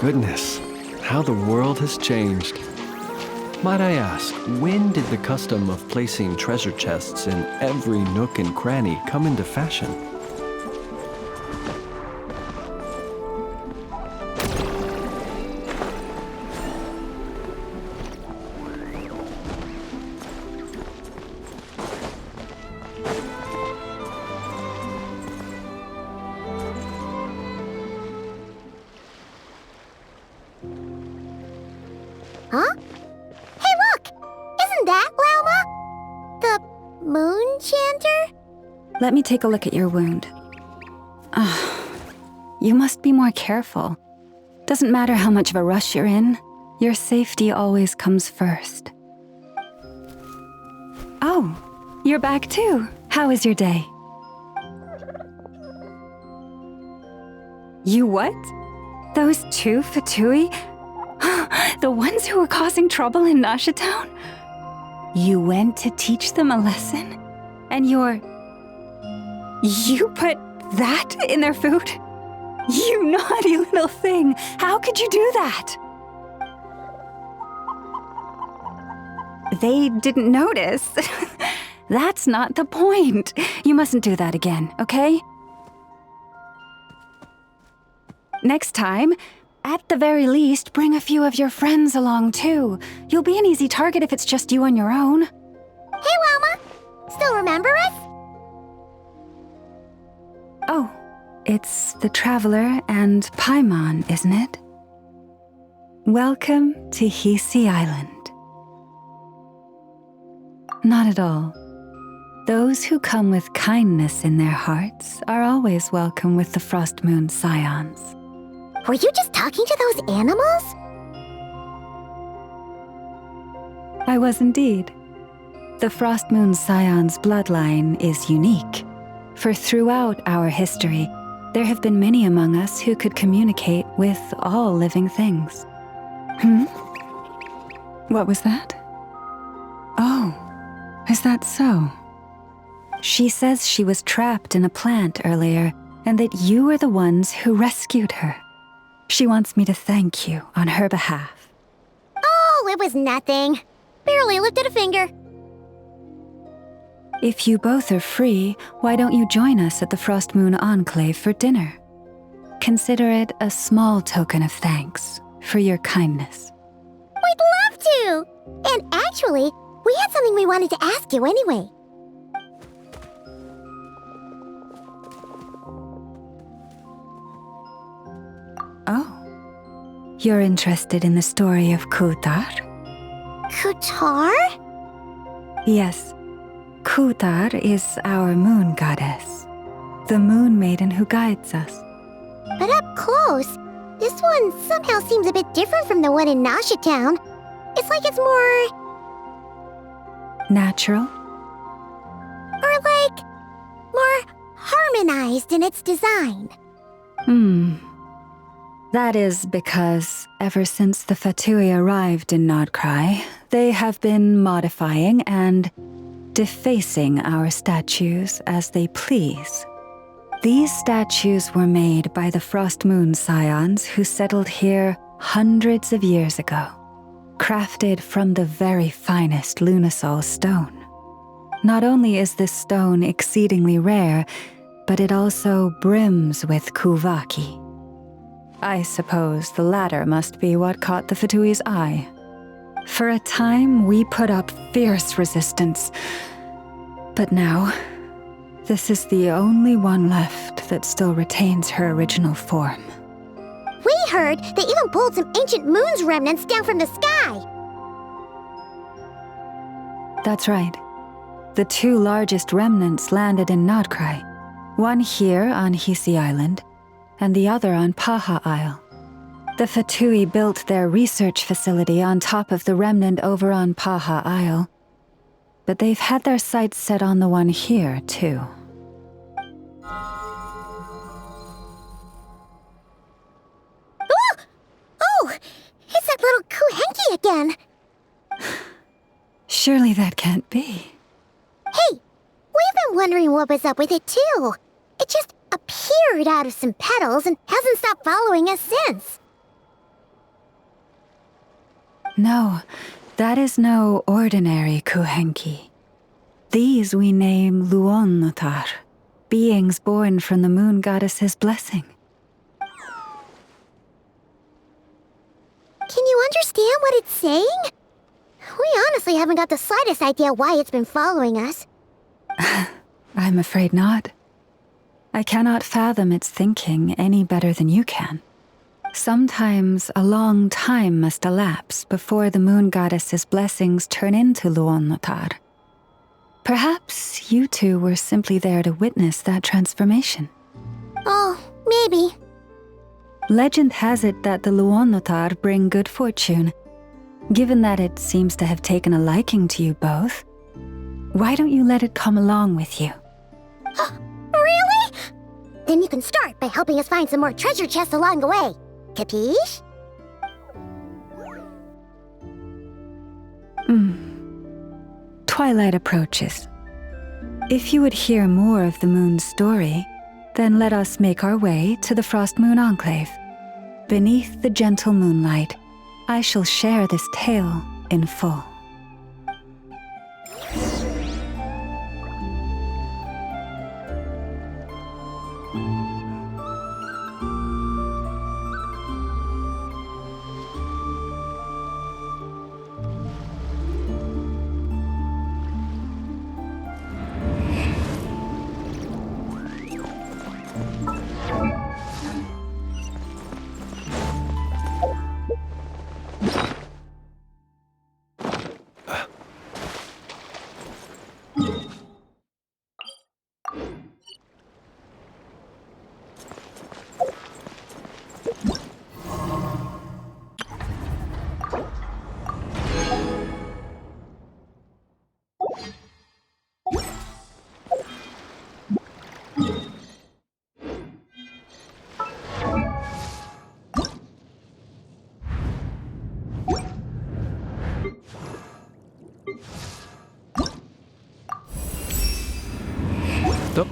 goodness, how the world has changed. Might I ask, when did the custom of placing treasure chests in every nook and cranny come into fashion? Huh? Hey, look! Isn't that Lauma? The moon chanter? Let me take a look at your wound. You must be more careful. Doesn't matter how much of a rush you're in, your safety always comes first. Oh, you're back too. How was your day? You what? Those two Fatui? The ones who were causing trouble in Nasha Town? You went to teach them a lesson? And you put that in their food? You naughty little thing! How could you do that? They didn't notice. That's not the point. You mustn't do that again, okay? Next time, at the very least, bring a few of your friends along too. You'll be an easy target if it's just you on your own. Hey, Lauma! Still remember us? Oh, it's the Traveler and Paimon, isn't it? Welcome to Hisi Island. Not at all. Those who come with kindness in their hearts are always welcome with the Frost Moon Scions. Were you just talking to those animals? I was indeed. The Frost Moon Scion's bloodline is unique, for throughout our history, there have been many among us who could communicate with all living things. What was that? Oh, is that so? She says she was trapped in a plant earlier, and that you were the ones who rescued her. She wants me to thank you on her behalf. Oh, it was nothing. Barely lifted a finger. If you both are free, why don't you join us at the Frost Moon Enclave for dinner? Consider it a small token of thanks for your kindness. We'd love to! And actually, we had something we wanted to ask you anyway. Oh, you're interested in the story of Kutar? Kutar? Yes, Kutar is our moon goddess, the moon maiden who guides us. But up close, this one somehow seems a bit different from the one in Nasha Town. It's like it's more... natural? Or like... more harmonized in its design. That is because ever since the Fatui arrived in Nodkrai, they have been modifying and defacing our statues as they please. These statues were made by the Frost Moon Scions who settled here hundreds of years ago, crafted from the very finest Lunasol stone. Not only is this stone exceedingly rare, but it also brims with Kuvaki. I suppose the latter must be what caught the Fatui's eye. For a time, we put up fierce resistance. But now, this is the only one left that still retains her original form. We heard they even pulled some ancient moon's remnants down from the sky. That's right. The two largest remnants landed in Nodkrai, one here on Hisi Island, and the other on Paha Isle. The Fatui built their research facility on top of the remnant over on Paha Isle, but they've had their sights set on the one here, too. Oh! It's that little Kuhenki again! Surely that can't be. Hey! We've been wondering what was up with it, too. It just appeared out of some petals and hasn't stopped following us since. No, that is no ordinary kuhenki. These we name Luonnotar, beings born from the moon goddess's blessing. Can you understand what it's saying? We honestly haven't got the slightest idea why it's been following us. I'm afraid not. I cannot fathom its thinking any better than you can. Sometimes a long time must elapse before the moon goddess's blessings turn into Luonnotar. Perhaps you two were simply there to witness that transformation. Oh, maybe. Legend has it that the Luonnotar bring good fortune. Given that it seems to have taken a liking to you both, why don't you let it come along with you? Really? Then you can start by helping us find some more treasure chests along the way. Capiche? Twilight approaches. If you would hear more of the moon's story, then let us make our way to the Frost Moon Enclave. Beneath the gentle moonlight, I shall share this tale in full. Stop.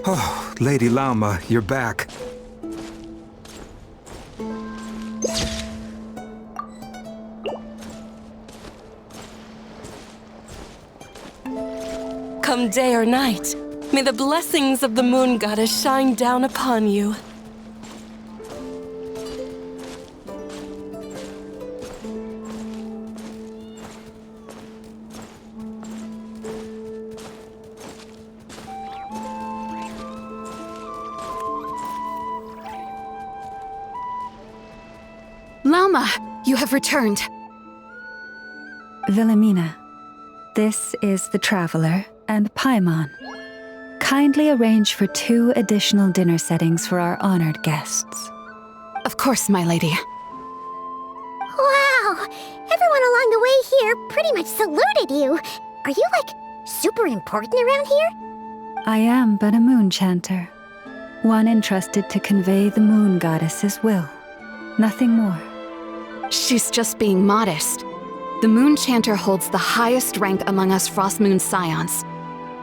Oh, Lady Lauma, you're back. Come day or night, may the blessings of the moon goddess shine down upon you. Lauma, you have returned. Wilhelmina, this is the Traveler and Paimon. Kindly arrange for 2 additional dinner settings for our honored guests. Of course, my lady. Wow! Everyone along the way here pretty much saluted you. Are you, super important around here? I am but a moon chanter, one entrusted to convey the moon goddess's will. Nothing more. She's just being modest. The Moon Chanter holds the highest rank among us Frost Moon Scions.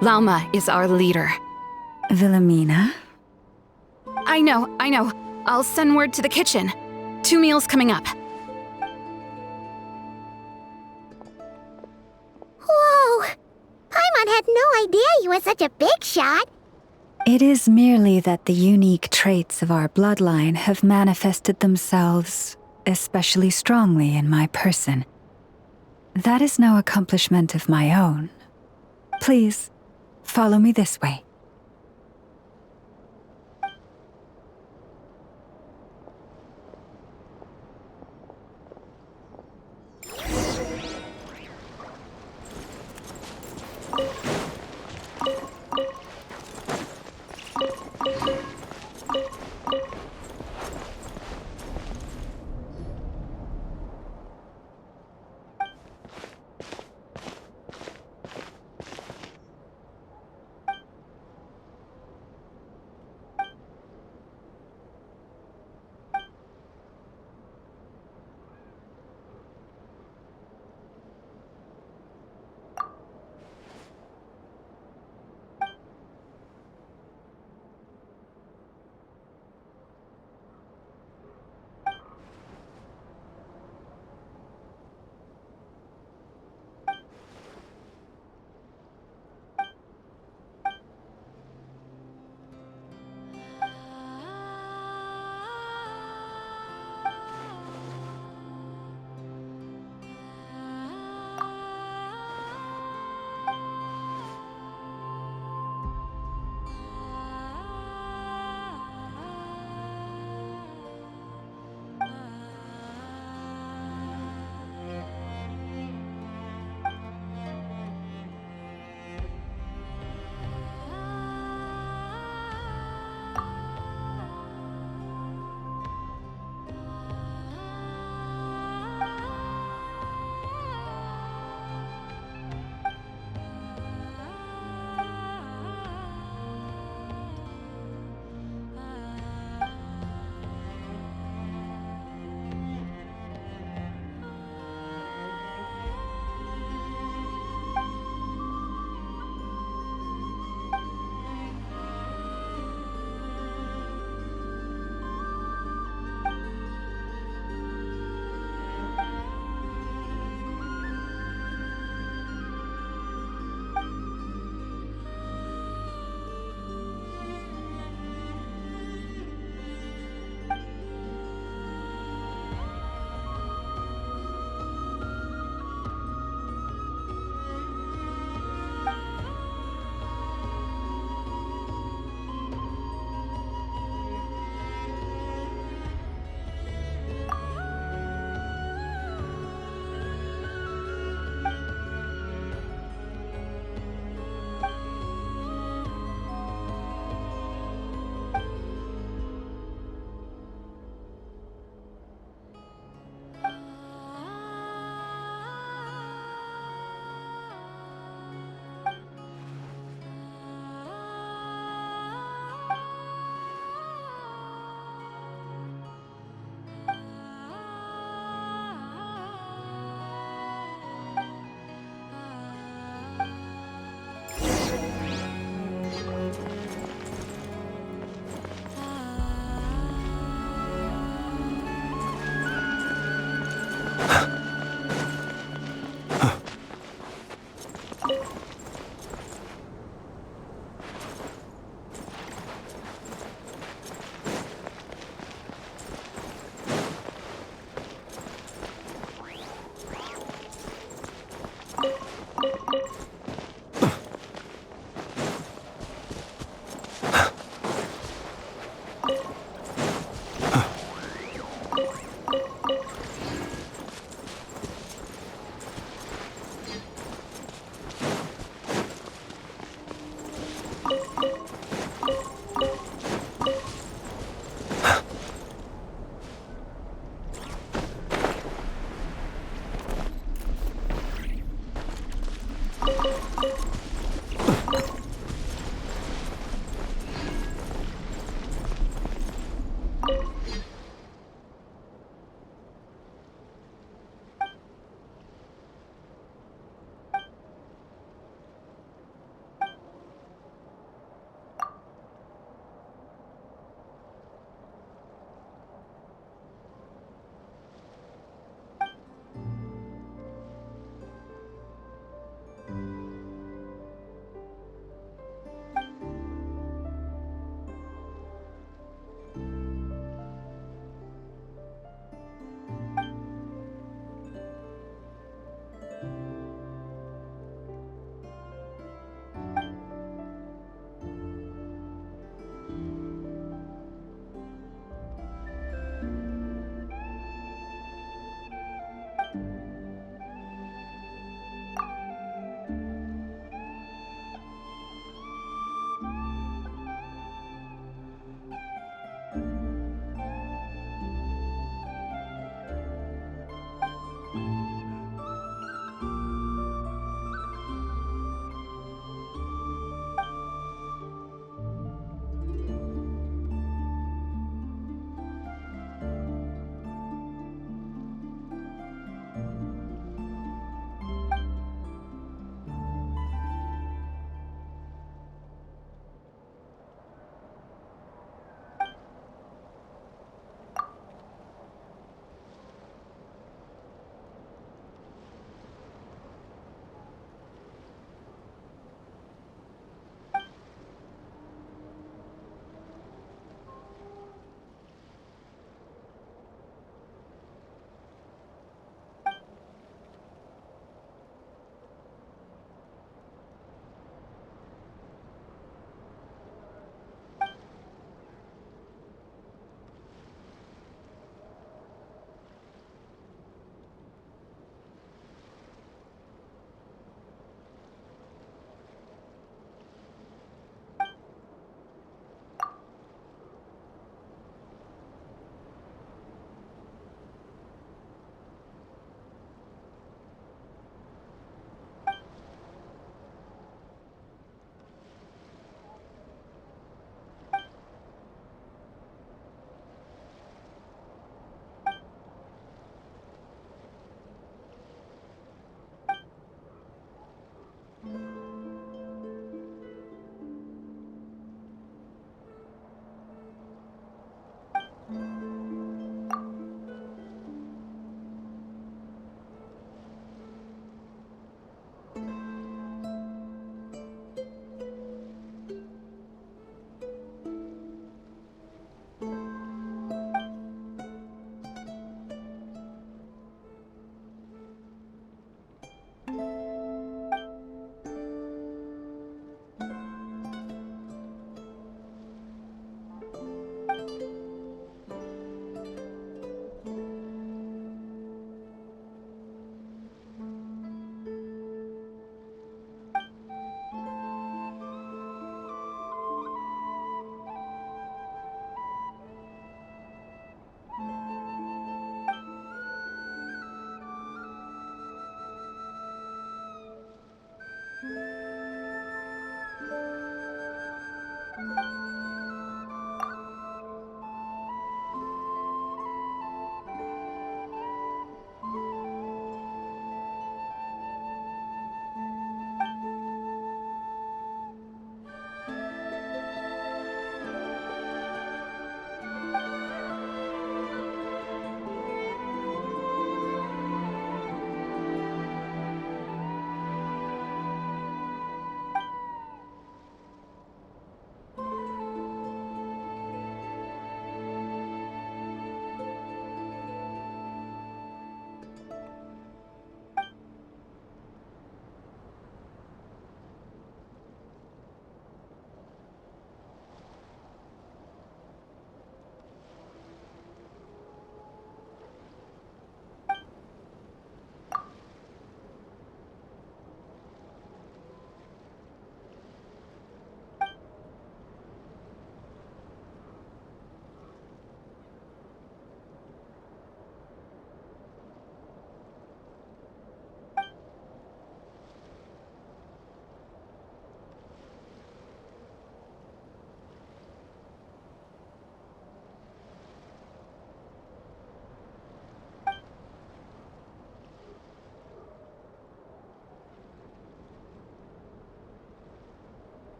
Lauma is our leader. Wilhelmina? I know. I'll send word to the kitchen. 2 meals coming up. Whoa! Paimon had no idea you were such a big shot. It is merely that the unique traits of our bloodline have manifested themselves especially strongly in my person. That is no accomplishment of my own. Please, follow me this way.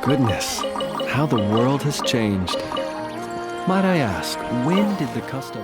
goodness, how the world has changed. Might I ask, when did the custom...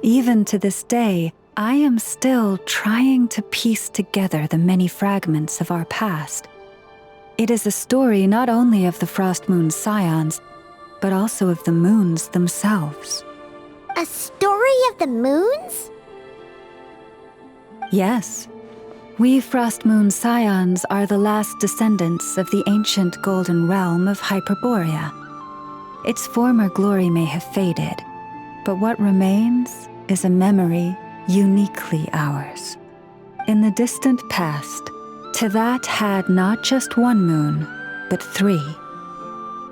Even to this day, I am still trying to piece together the many fragments of our past. It is a story not only of the Frost Moon Scions, but also of the moons themselves. A story of the moons? Yes. We Frost Moon Scions are the last descendants of the ancient golden realm of Hyperborea. Its former glory may have faded, but what remains is a memory uniquely ours. In the distant past, Teyvat had not just one moon, but 3.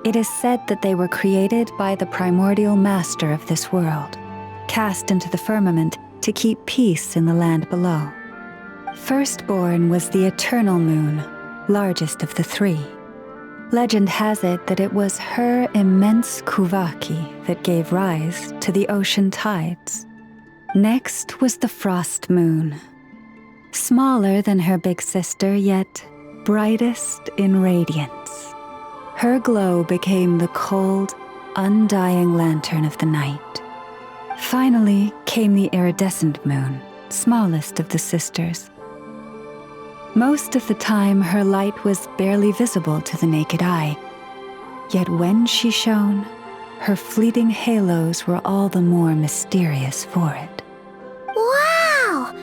It is said that they were created by the primordial master of this world, cast into the firmament to keep peace in the land below. Firstborn was the eternal moon, largest of the 3. Legend has it that it was her immense Kuvaki that gave rise to the ocean tides. Next was the Frost Moon. Smaller than her big sister, yet brightest in radiance. Her glow became the cold, undying lantern of the night. Finally came the iridescent moon, smallest of the sisters. Most of the time, her light was barely visible to the naked eye. Yet when she shone, her fleeting halos were all the more mysterious for it. Wow!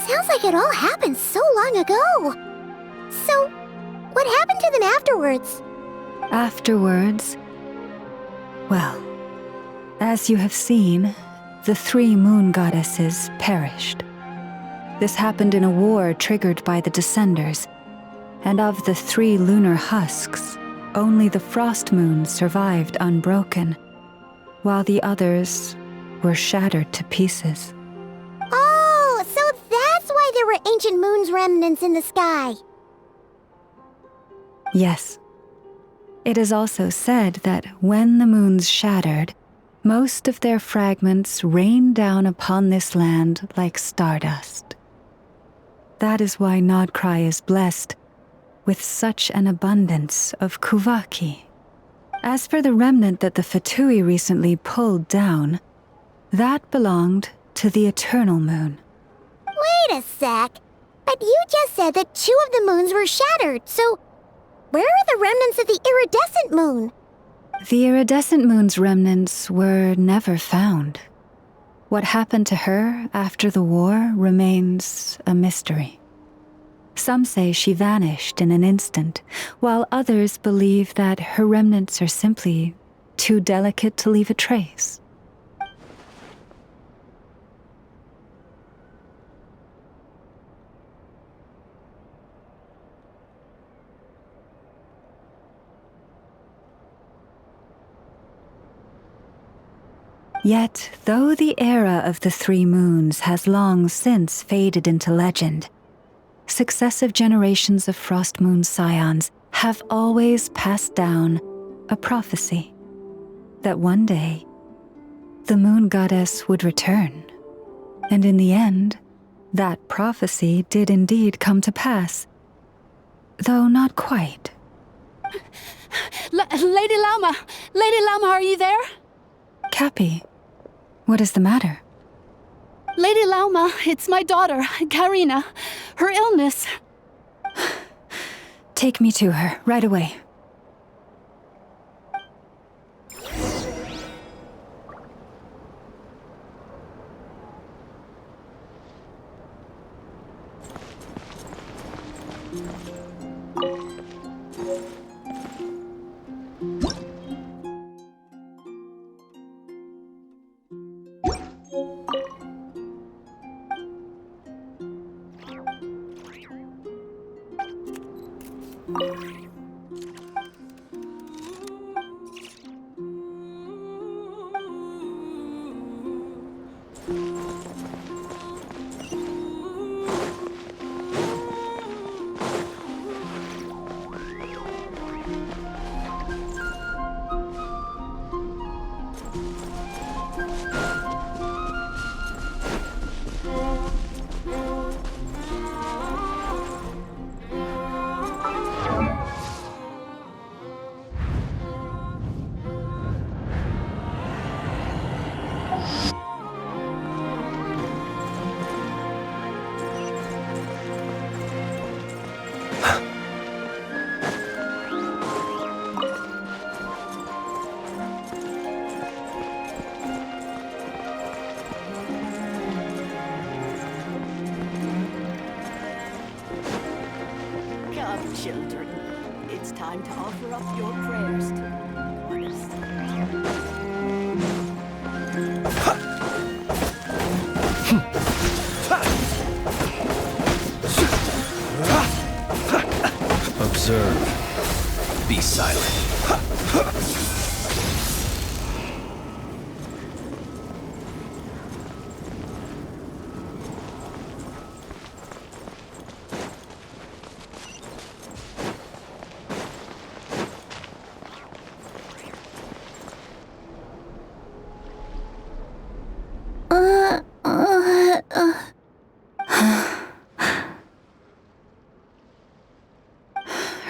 Sounds like it all happened so long ago. So, what happened to them afterwards? Afterwards, well, as you have seen, the 3 moon goddesses perished. This happened in a war triggered by the Descenders, and of the 3 lunar husks, only the Frost Moon survived unbroken, while the others were shattered to pieces. Oh, so that's why there were ancient moon's remnants in the sky. Yes. It is also said that when the moons shattered, most of their fragments rained down upon this land like stardust. That is why Nodkrai is blessed with such an abundance of Kuvaki. As for the remnant that the Fatui recently pulled down, that belonged to the eternal moon. Wait a sec. But you just said that 2 of the moons were shattered, so where are the remnants of the iridescent moon? The iridescent moon's remnants were never found. What happened to her after the war remains a mystery. Some say she vanished in an instant, while others believe that her remnants are simply too delicate to leave a trace. Yet, though the era of the three moons has long since faded into legend, successive generations of Frost Moon Scions have always passed down a prophecy that one day the moon goddess would return. And in the end, that prophecy did indeed come to pass, though not quite. Lady Lauma! Lady Lauma, are you there? Cappy, what is the matter? Lady Lauma, it's my daughter, Karina. Her illness. Take me to her, right away. Come, children. It's time to offer up your prayers to the goddess. Observe. Be silent.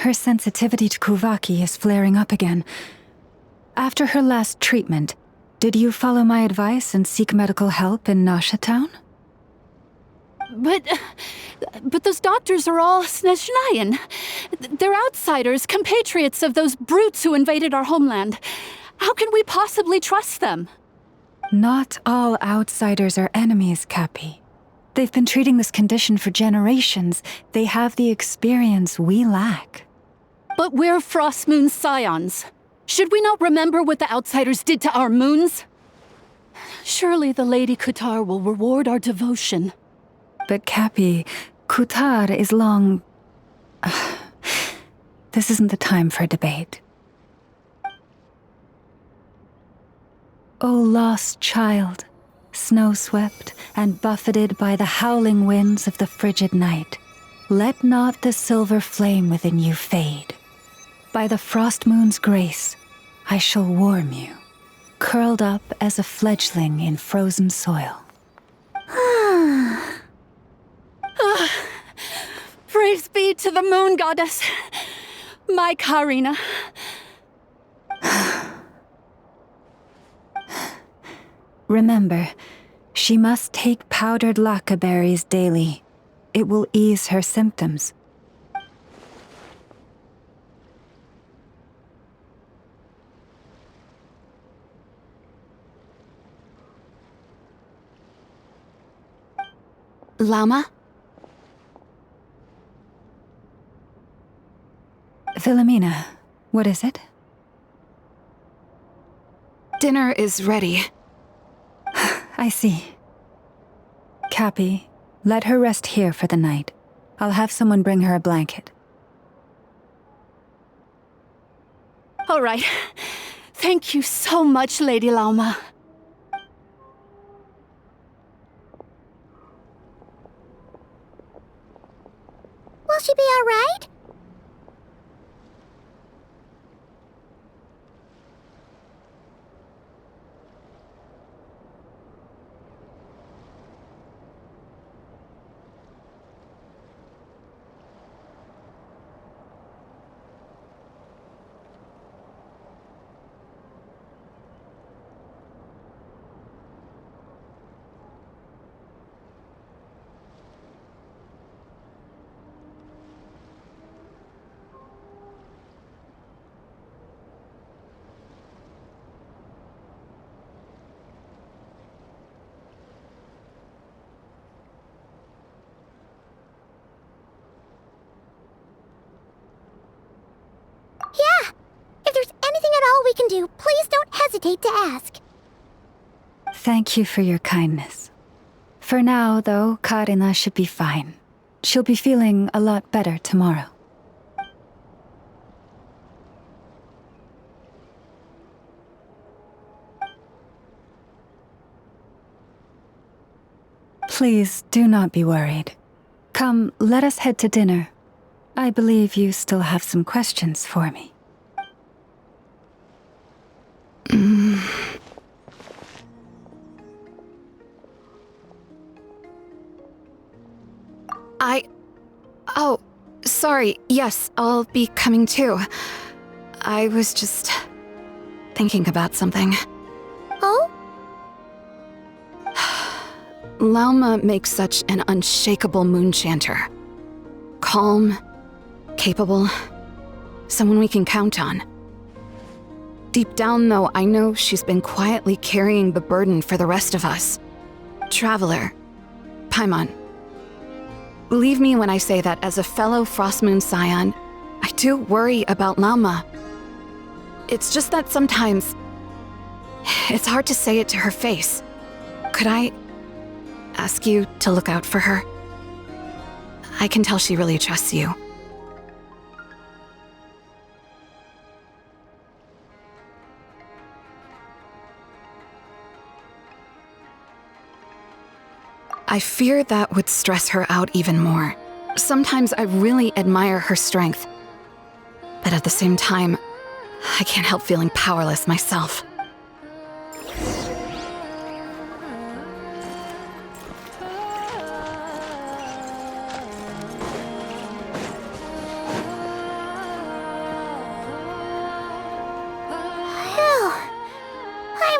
Her sensitivity to Kuvaki is flaring up again. After her last treatment, did you follow my advice and seek medical help in Nasha Town? But those doctors are all Snezhnayan. They're outsiders, compatriots of those brutes who invaded our homeland. How can we possibly trust them? Not all outsiders are enemies, Cappy. They've been treating this condition for generations. They have the experience we lack. But we're Frost Moon Scions. Should we not remember what the outsiders did to our moons? Surely the Lady Kutar will reward our devotion. But Cappy, Kutar is long... This isn't the time for debate. O lost child, snow-swept and buffeted by the howling winds of the frigid night, let not the silver flame within you fade. By the frost moon's grace, I shall warm you, curled up as a fledgling in frozen soil. Praise be to the moon goddess, my Karina. Remember, she must take powdered laka berries daily. It will ease her symptoms. Lama? Philomena, what is it? dinner is ready. I see. Cappy, let her rest here for the night. I'll have someone bring her a blanket. All right. Thank you so much, Lady Lauma. Will she be all right? Yeah! If there's anything at all we can do, please don't hesitate to ask. Thank you for your kindness. For now, though, Karina should be fine. She'll be feeling a lot better tomorrow. Please do not be worried. Come, let us head to dinner. I believe you still have some questions for me. Oh, sorry. Yes, I'll be coming too. I was just thinking about something. Oh? Lauma makes such an unshakable moon chanter. Calm, capable, someone we can count on. Deep down, though, I know she's been quietly carrying the burden for the rest of us. Traveler, Paimon, believe me when I say that as a fellow Frostmoon Scion, I do worry about Lauma. It's just that sometimes it's hard to say it to her face. Could I ask you to look out for her? I can tell she really trusts you. I fear that would stress her out even more. Sometimes I really admire her strength, but at the same time, I can't help feeling powerless myself.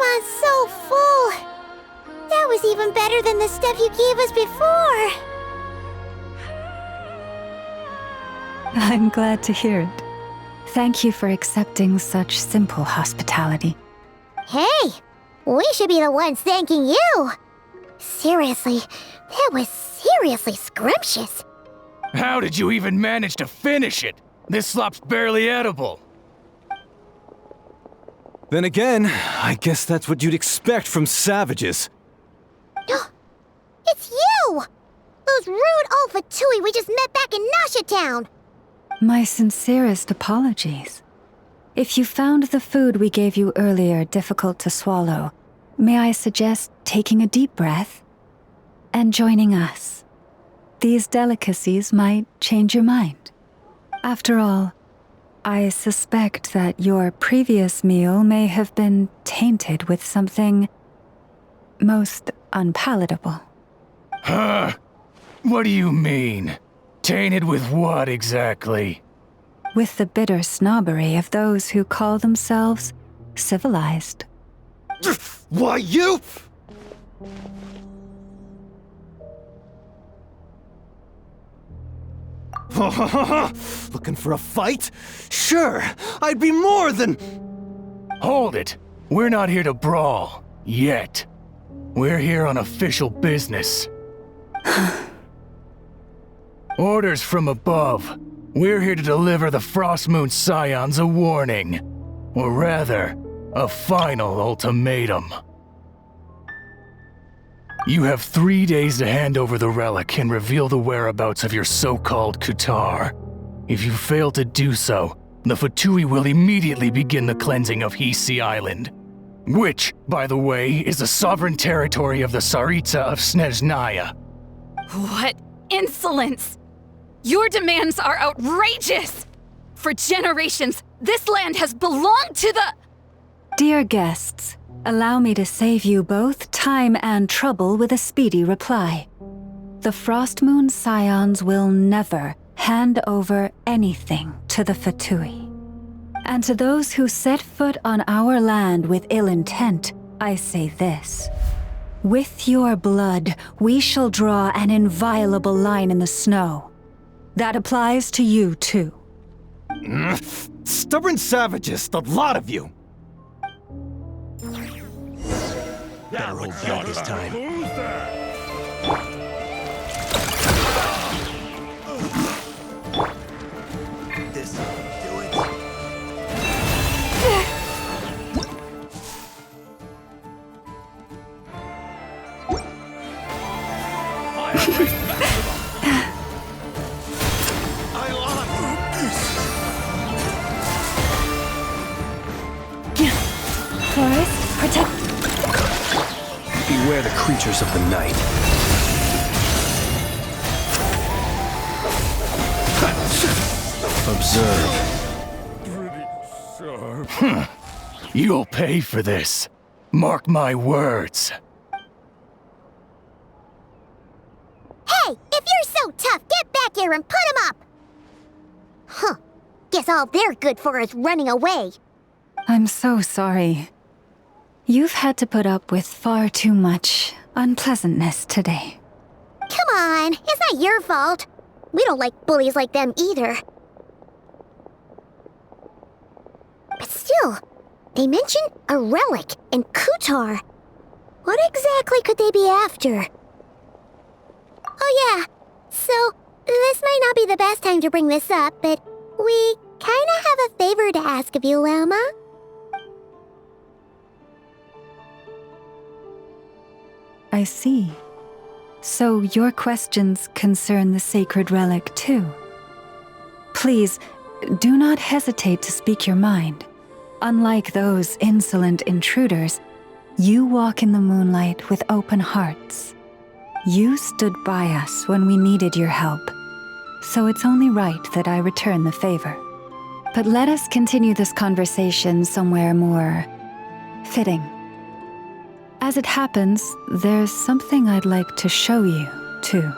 I'm so full. That was even better than the stuff you gave us before. I'm glad to hear it. Thank you for accepting such simple hospitality. Hey, we should be the ones thanking you. Seriously, that was seriously scrumptious. How did you even manage to finish it? This slop's barely edible. Then again, I guess that's what you'd expect from savages. It's you! Those rude old Fatui we just met back in Nasha Town. My sincerest apologies. If you found the food we gave you earlier difficult to swallow, may I suggest taking a deep breath and joining us? These delicacies might change your mind. After all, I suspect that your previous meal may have been tainted with something most unpalatable. Huh? What do you mean? Tainted with what exactly? With the bitter snobbery of those who call themselves civilized. Why, you? Looking for a fight? Sure, I'd be more than... Hold it. We're not here to brawl. Yet. We're here on official business. Orders from above. We're here to deliver the Frostmoon Scions a warning. Or rather, A final ultimatum. You have 3 days to hand over the relic and reveal the whereabouts of your so-called Kutar. If you fail to do so, the Fatui will immediately begin the cleansing of Hisi Island. Which, by the way, is the sovereign territory of the Tsaritsa of Snezhnaya. What insolence! Your demands are outrageous! For generations, this land has belonged to the— Dear guests, allow me to save you both time and trouble with a speedy reply. The Frost Moon Scions will never hand over anything to the Fatui. And to those who set foot on our land with ill intent, I say this. With your blood, we shall draw an inviolable line in the snow. That applies to you, too. Stubborn savages, the lot of you! Better hold back this time. This will do it. Forest, protect. Beware the creatures of the night. Observe. You'll pay for this. Mark my words. Hey, if you're so tough, get back here and put him up! Huh. Guess all they're good for is running away. I'm so sorry. You've had to put up with far too much unpleasantness today. Come on, it's not your fault. We don't like bullies like them either. But still, they mentioned a relic in Kutar. What exactly could they be after? Oh yeah, so this might not be the best time to bring this up, but we kinda have a favor to ask of you, Lama. I see. So your questions concern the sacred relic too. Please, do not hesitate to speak your mind. Unlike those insolent intruders, you walk in the moonlight with open hearts. You stood by us when we needed your help, so it's only right that I return the favor. But let us continue this conversation somewhere more fitting. As it happens, there's something I'd like to show you, too.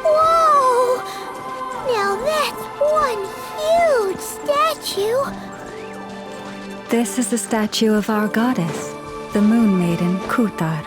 Whoa! Now that's one huge statue! This is the statue of our goddess, the Moon Maiden Kutar.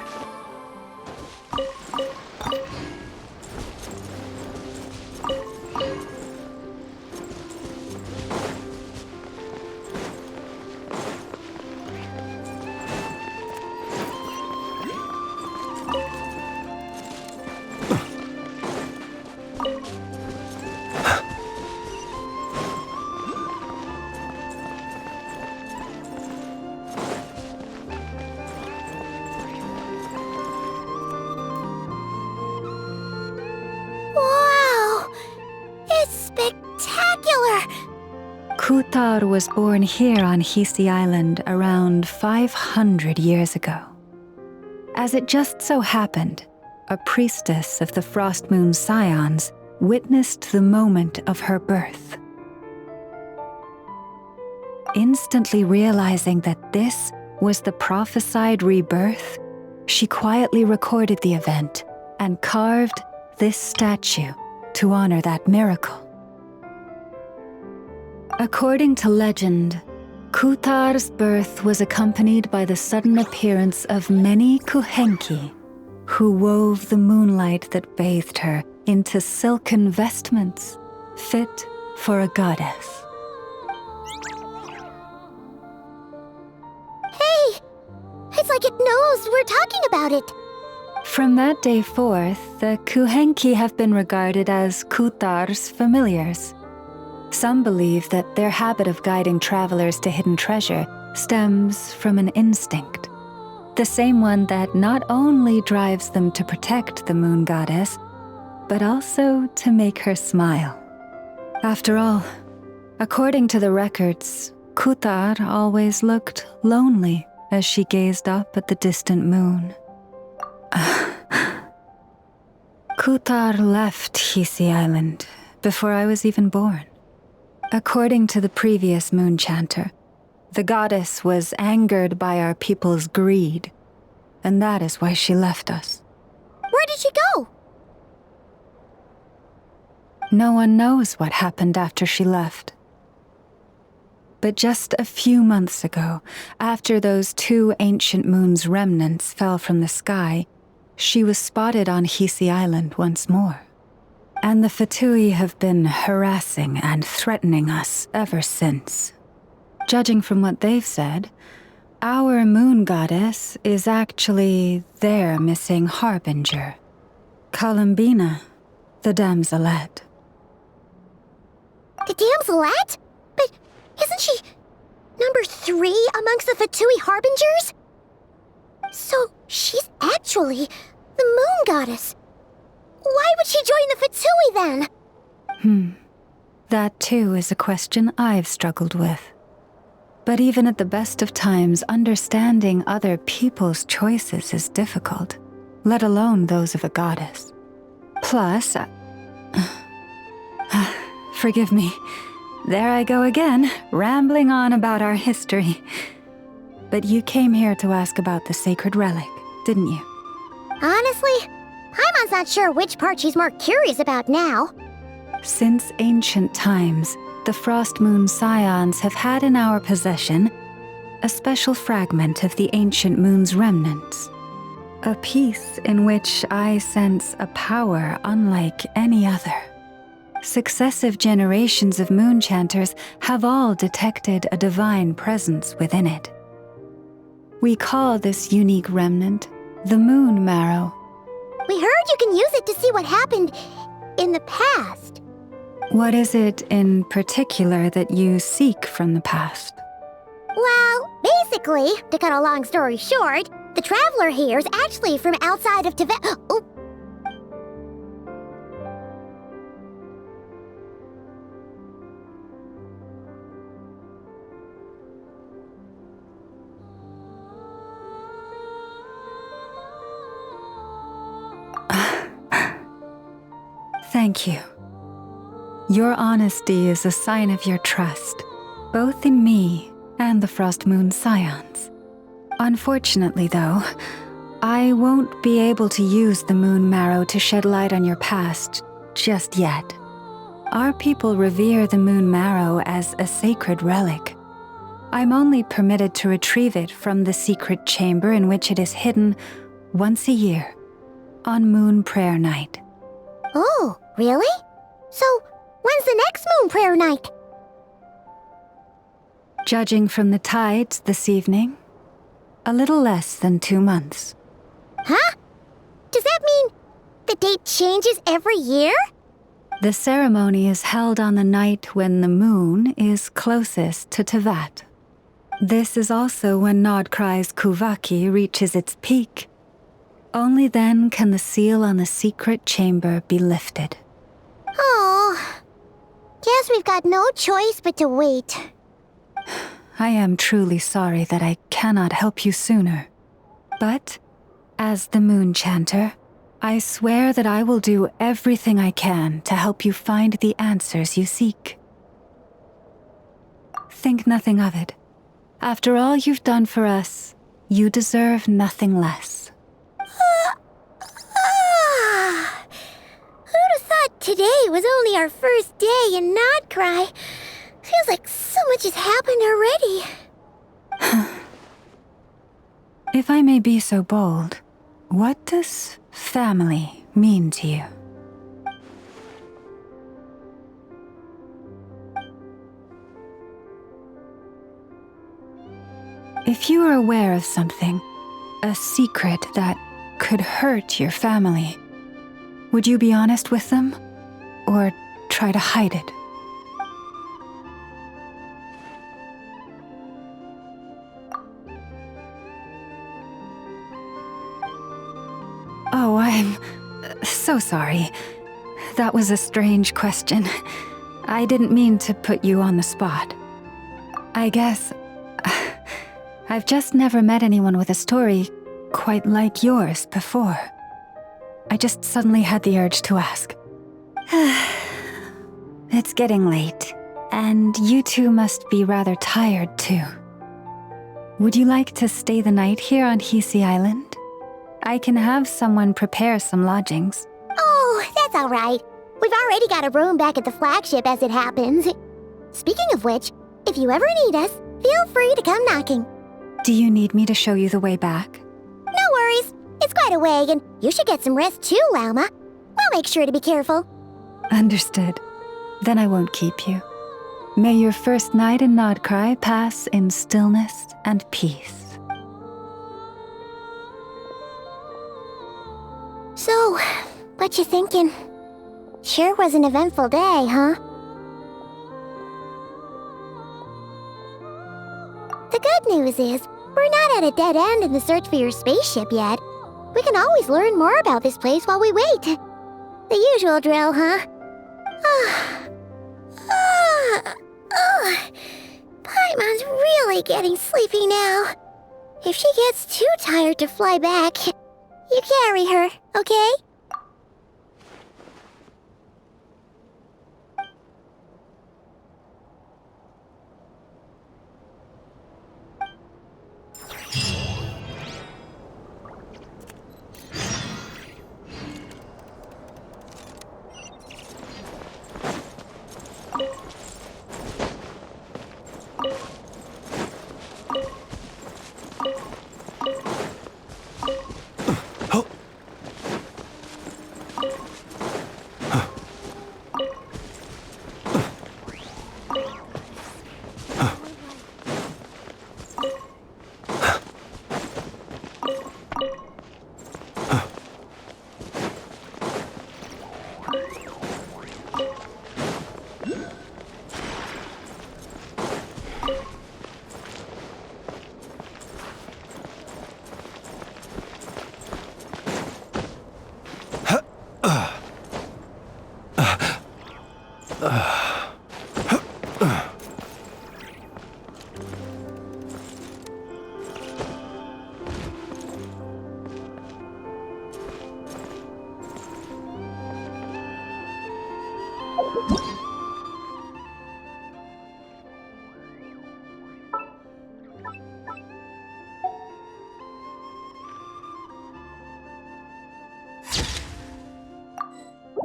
Wow! It's spectacular! Kutar was born here on Hisi Island around 500 years ago. As it just so happened, a priestess of the Frost Moon Scions witnessed the moment of her birth. Instantly realizing that this was the prophesied rebirth, she quietly recorded the event and carved this statue to honor that miracle. According to legend, Kutar's birth was accompanied by the sudden appearance of many Kuhenki, who wove the moonlight that bathed her into silken vestments fit for a goddess. Hey! It's like it knows we're talking about it. From that day forth, the Kuhenki have been regarded as Kutar's familiars. Some believe that their habit of guiding travelers to hidden treasure stems from an instinct, the same one that not only drives them to protect the moon goddess, but also to make her smile. After all, according to the records, Kutar always looked lonely as she gazed up at the distant moon. Kutar left Hisi Island before I was even born. According to the previous moon chanter, the goddess was angered by our people's greed, and that is why she left us. Where did she go? No one knows what happened after she left. But just a few months ago, after those 2 ancient moon's remnants fell from the sky, she was spotted on Hisi Island once more. And the Fatui have been harassing and threatening us ever since. Judging from what they've said, our moon goddess is actually their missing harbinger, Columbina, the damselette. The damselette? But isn't she number 3 amongst the Fatui harbingers? So she's actually the moon goddess. Why would she join the Fatui then? That too is a question I've struggled with. But even at the best of times, understanding other people's choices is difficult, let alone those of a goddess. Plus, forgive me, there I go again, rambling on about our history. But you came here to ask about the sacred relic, didn't you? Honestly, Paimon's not sure which part she's more curious about now. Since ancient times, the Frost Moon Scions have had in our possession a special fragment of the ancient moon's remnants. A piece in which I sense a power unlike any other. Successive generations of moon chanters have all detected a divine presence within it. We call this unique remnant the Moon Marrow. We heard you can use it to see what happened in the past. What is it in particular that you seek from the past? Well, basically, to cut a long story short, the traveler here is actually from outside of Tibet. Oh. Thank you. Your honesty is a sign of your trust, both in me and the Frost Moon Scions. Unfortunately, though, I won't be able to use the Moon Marrow to shed light on your past just yet. Our people revere the Moon Marrow as a sacred relic. I'm only permitted to retrieve it from the secret chamber in which it is hidden once a year, on Moon Prayer Night. Oh, really? So, when's the next Moon Prayer Night? Judging from the tides this evening, a little less than 2 months. Huh? Does that mean the date changes every year? The ceremony is held on the night when the moon is closest to Tevat. This is also when Nodkrai's Kuvaki reaches its peak. Only then can the seal on the secret chamber be lifted. Oh, guess we've got no choice but to wait. I am truly sorry that I cannot help you sooner. But, as the Moon Chanter, I swear that I will do everything I can to help you find the answers you seek. Think nothing of it. After all you've done for us, you deserve nothing less. Who'd have thought today was only our first day in Nodkrai? Feels like so much has happened already. If I may be so bold, what does family mean to you? If you are aware of something, a secret that could hurt your family, would you be honest with them? Or try to hide it? Oh, I'm so sorry. That was a strange question. I didn't mean to put you on the spot. I guess I've just never met anyone with a story quite like yours before. I just suddenly had the urge to ask. It's getting late, and you two must be rather tired too. Would you like to stay the night here on Hisi Island? I can have someone prepare some lodgings. Oh, that's all right. We've already got a room back at the flagship as it happens. Speaking of which, if you ever need us, feel free to come knocking. Do you need me to show you the way back? No worries. It's quite a way, and you should get some rest too, Lauma. We'll make sure to be careful. Understood. Then I won't keep you. May your first night in Nodkrai pass in stillness and peace. So, what you thinking? Sure was an eventful day, huh? The good news is, we're not at a dead end in the search for your spaceship yet. We can always learn more about this place while we wait. The usual drill, huh? Paimon's really getting sleepy now. If she gets too tired to fly back, you carry her, okay?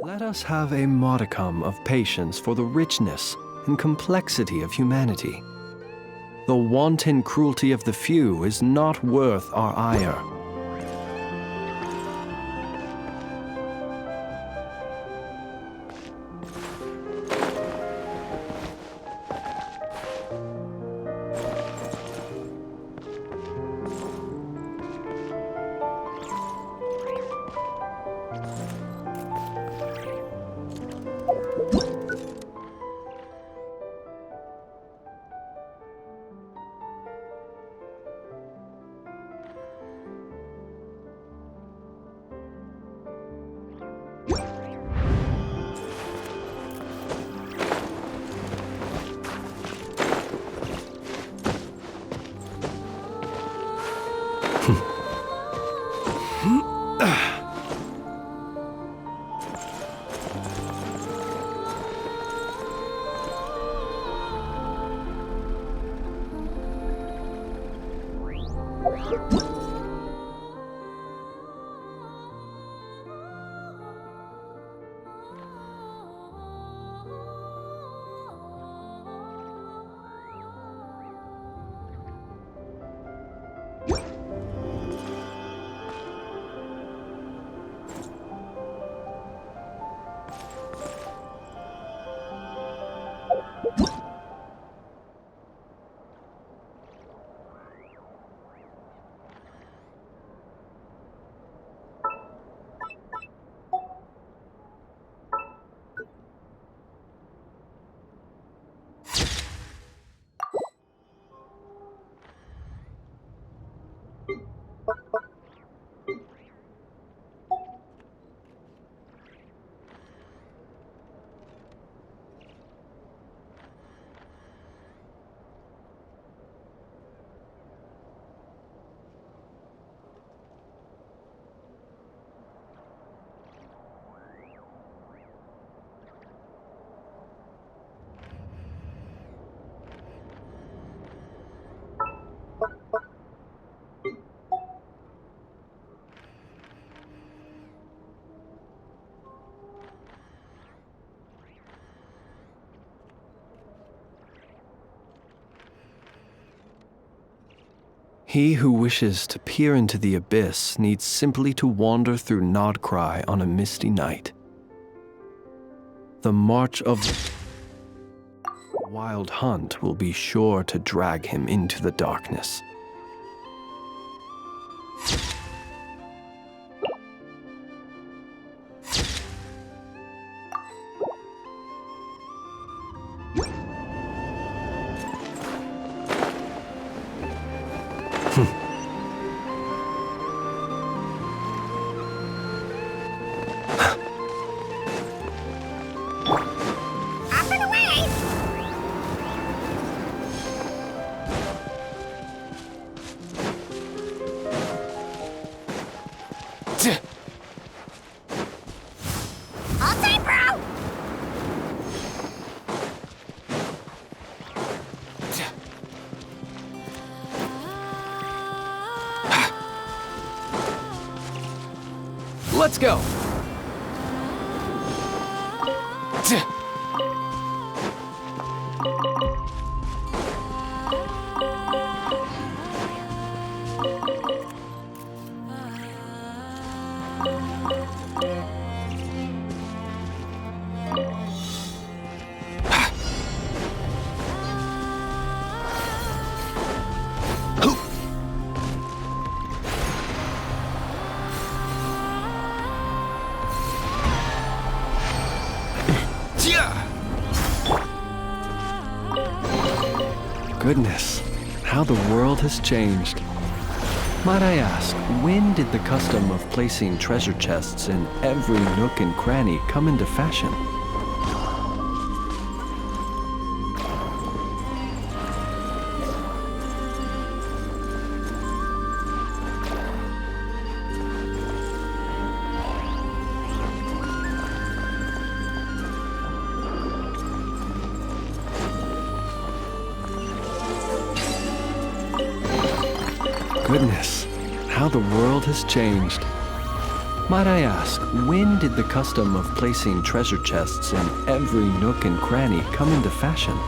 Let us have a modicum of patience for the richness and complexity of humanity. The wanton cruelty of the few is not worth our ire. He who wishes to peer into the abyss needs simply to wander through Nodkrai on a misty night. The march of the wild hunt will be sure to drag him into the darkness. Up and away! All time, bro! Let's go! Goodness, how the world has changed. Might I ask, when did the custom of placing treasure chests in every nook and cranny come into fashion? Goodness, how the world has changed. Might I ask, when did the custom of placing treasure chests in every nook and cranny come into fashion?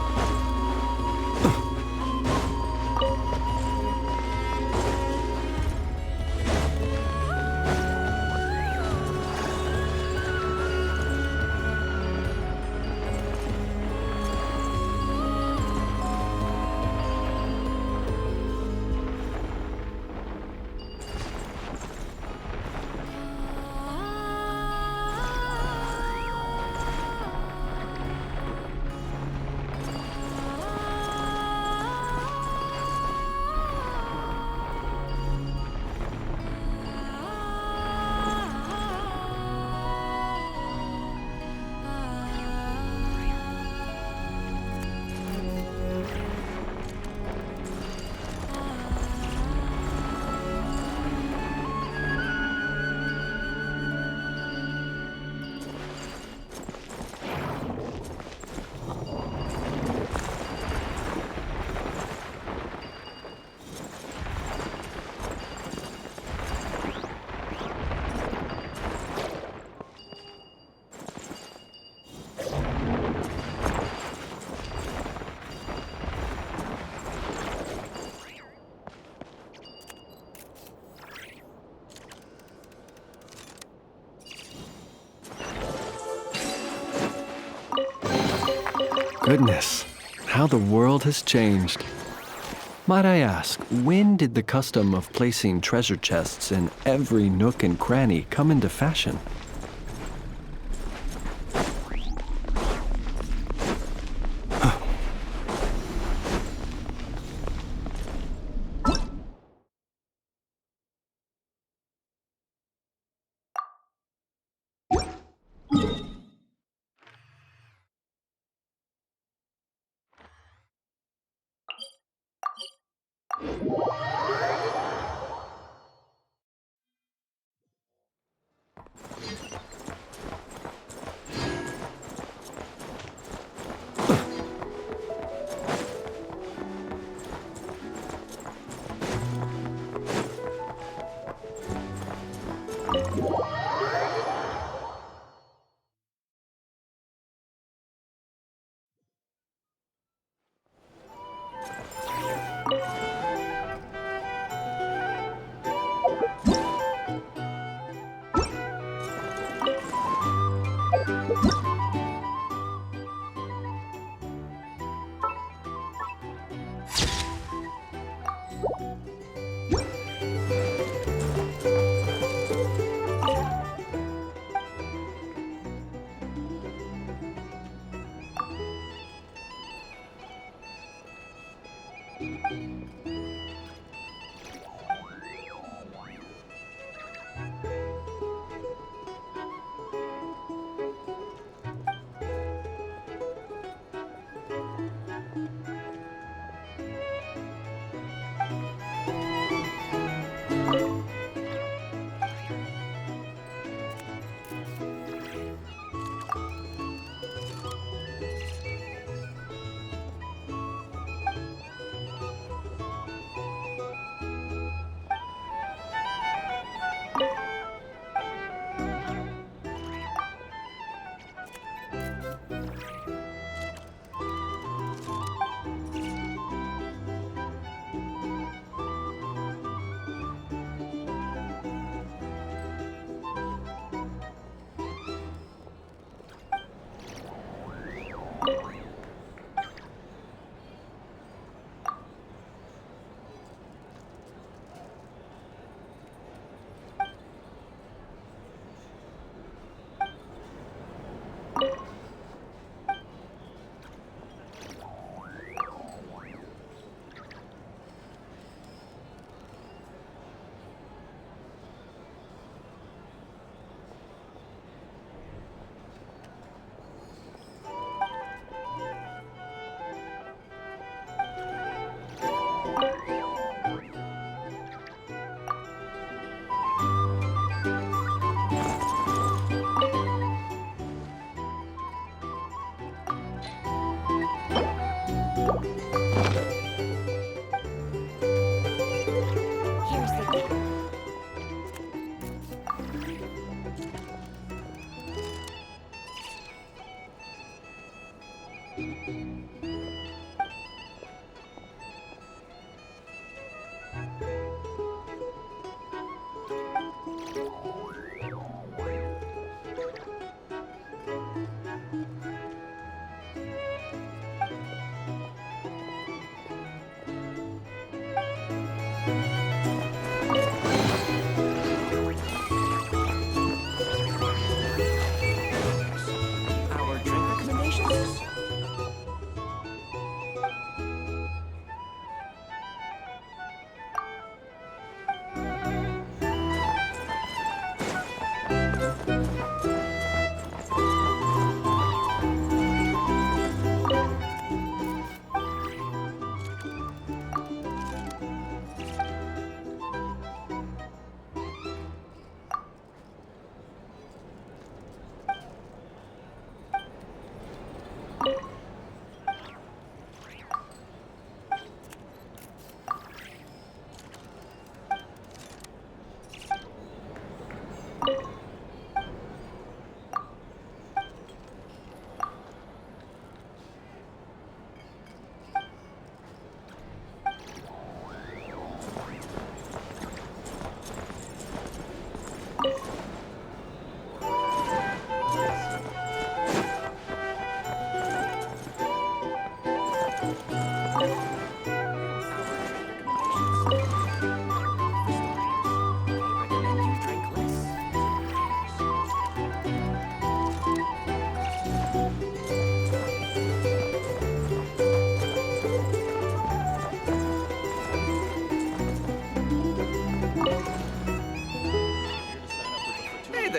Goodness, how the world has changed. Might I ask, when did the custom of placing treasure chests in every nook and cranny come into fashion?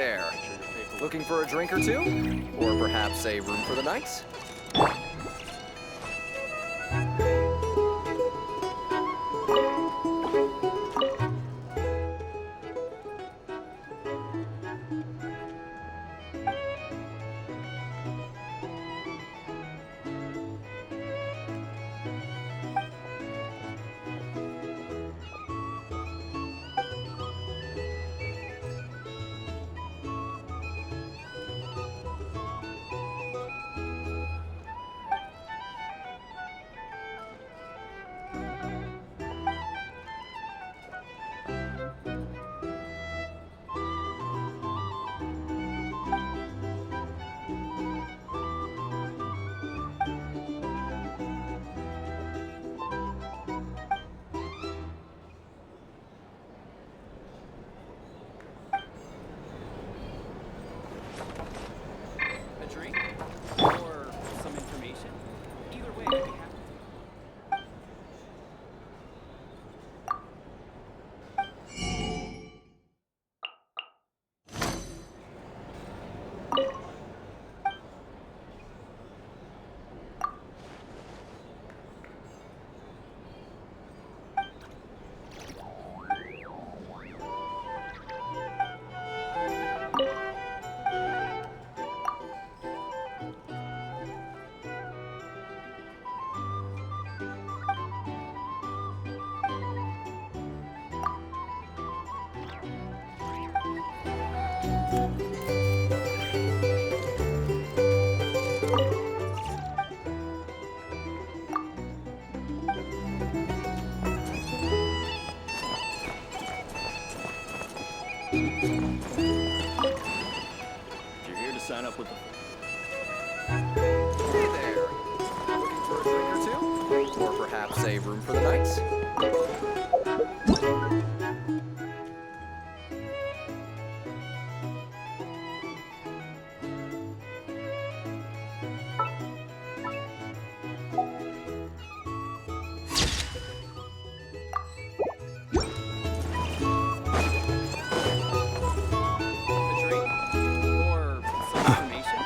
there. Looking for a drink or two? Or perhaps a room for the night? A drink? Or some information? Either way, I'd be happy. You're here to sign up with the... Hey there. Looking for a drink or two? Or perhaps a room for the night? A drink? Or some information?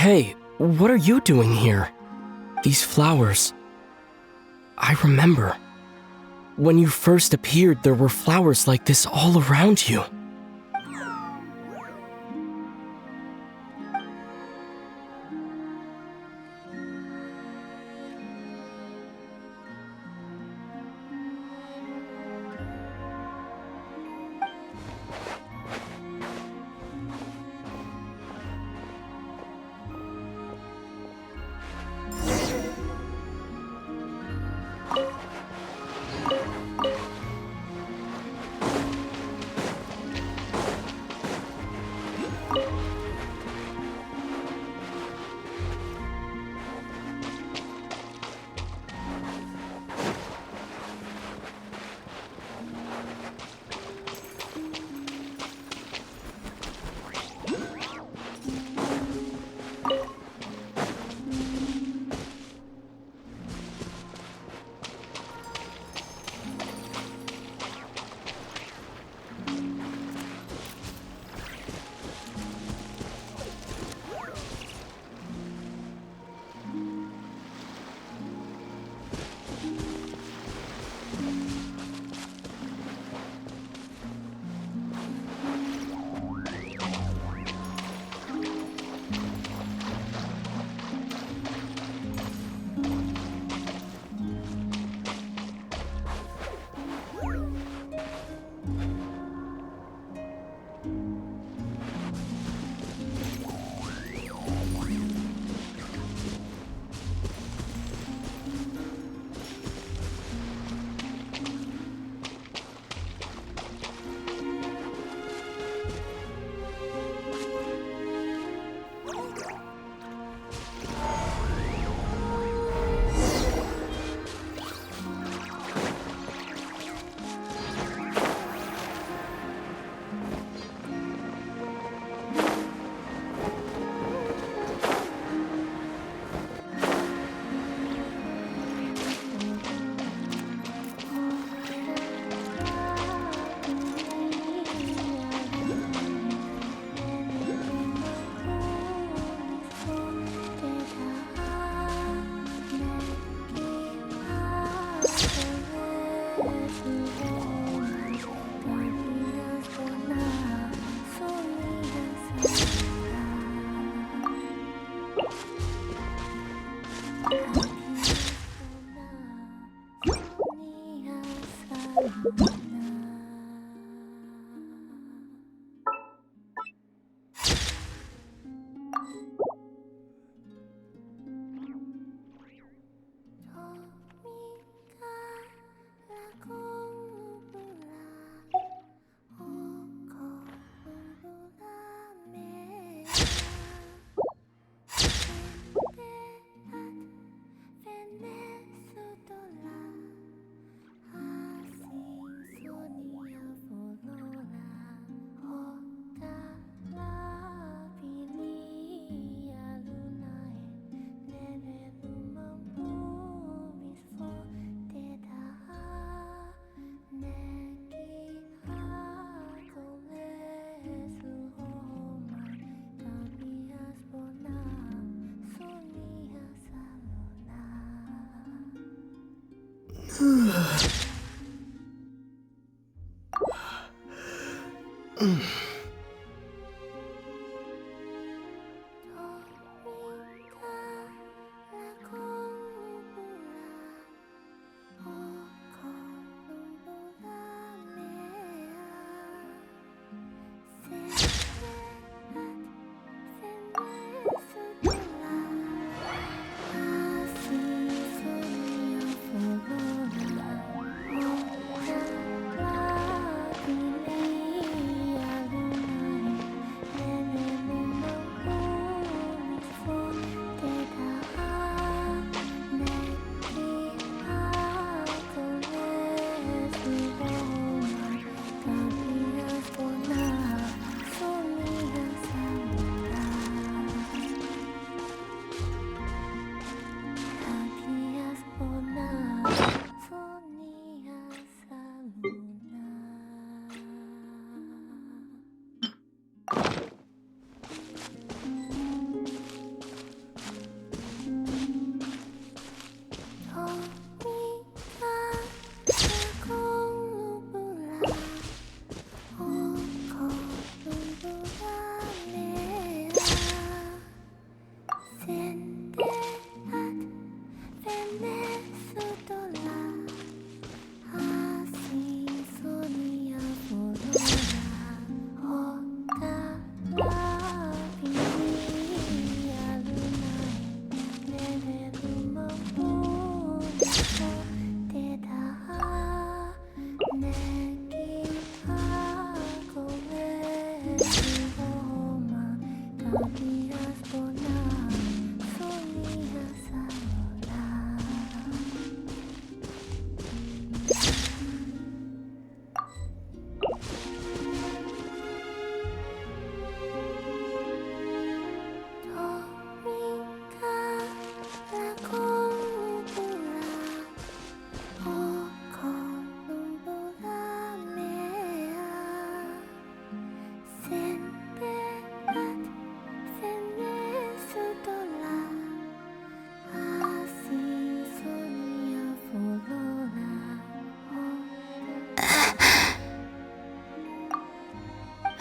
Hey, what are you doing here? These flowers. I remember. When you first appeared, there were flowers like this all around you.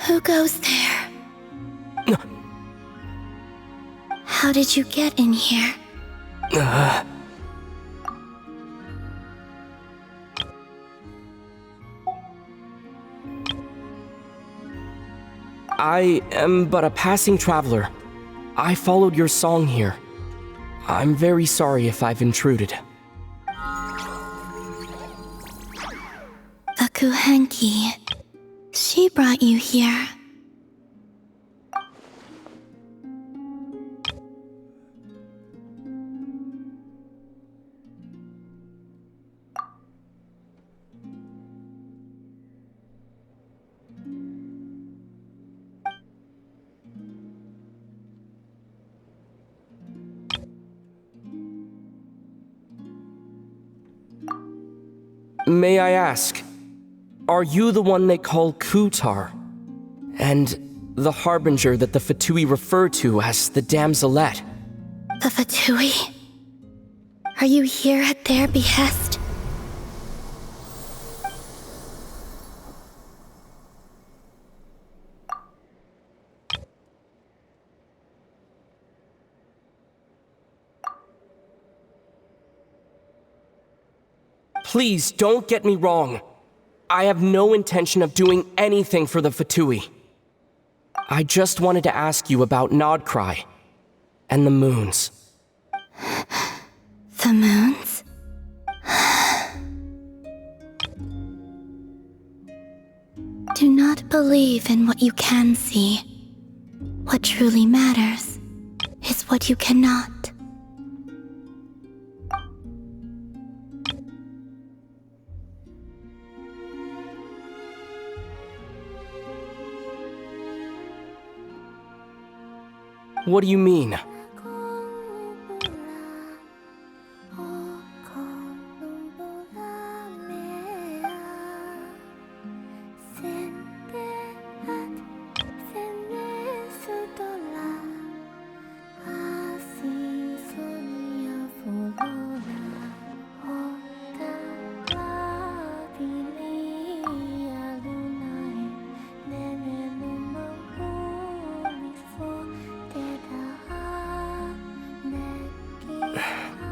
Who goes there? How did you get in here? I am but a passing traveler. I followed your song here. I'm very sorry if I've intruded. Akuhanki. She brought you here. May I ask, are you the one they call Kutar? And the harbinger that the Fatui refer to as the Damselette? The Fatui? Are you here at their behest? Please don't get me wrong. I have no intention of doing anything for the Fatui. I just wanted to ask you about Nodkrai and the moons. The moons? Do not believe in what you can see. What truly matters is what you cannot. What do you mean?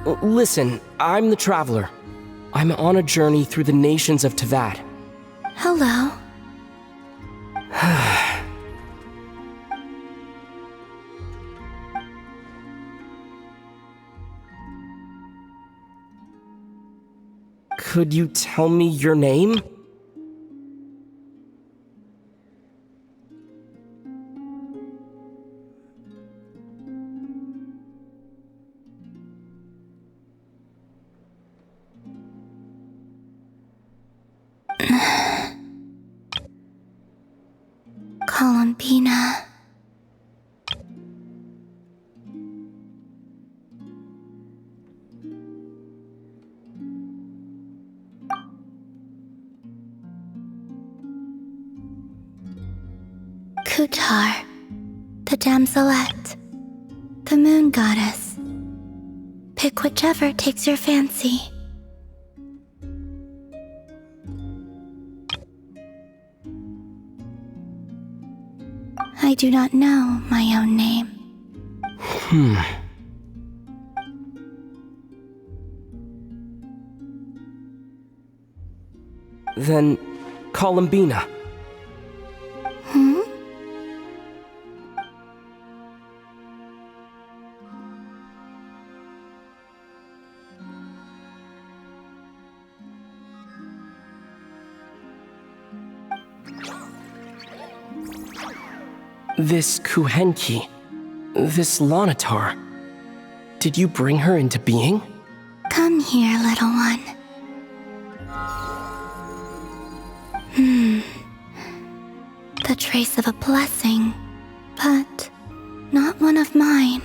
Listen, I'm the Traveler. I'm on a journey through the nations of Teyvat. Hello. Could you tell me your name? Columbina. Kutar, the damselette, the moon goddess. Pick whichever takes your fancy. I do not know my own name. Then, Columbina. This Kuhenki, this Lonatar, did you bring her into being? Come here, little one. The trace of a blessing, but not one of mine.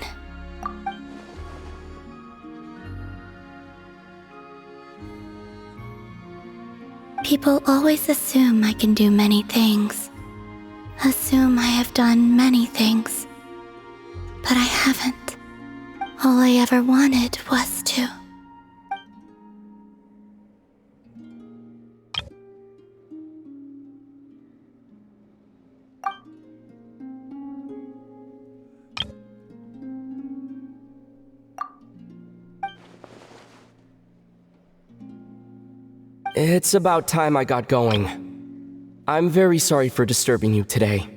People always assume I can do many things. Assume I have done many things. But I haven't. All I ever wanted was to. It's about time I got going. I'm very sorry for disturbing you today.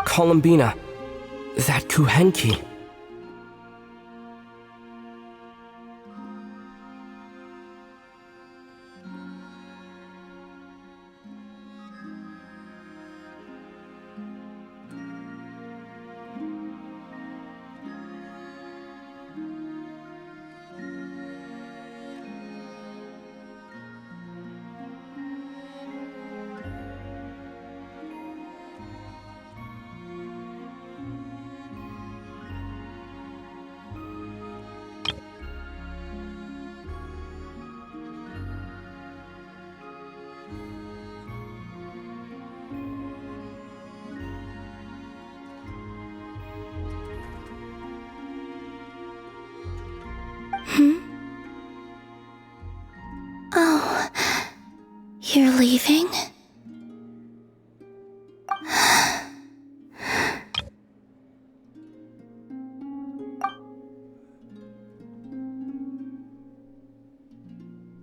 Columbina, that Kuhenki. Oh, you're leaving?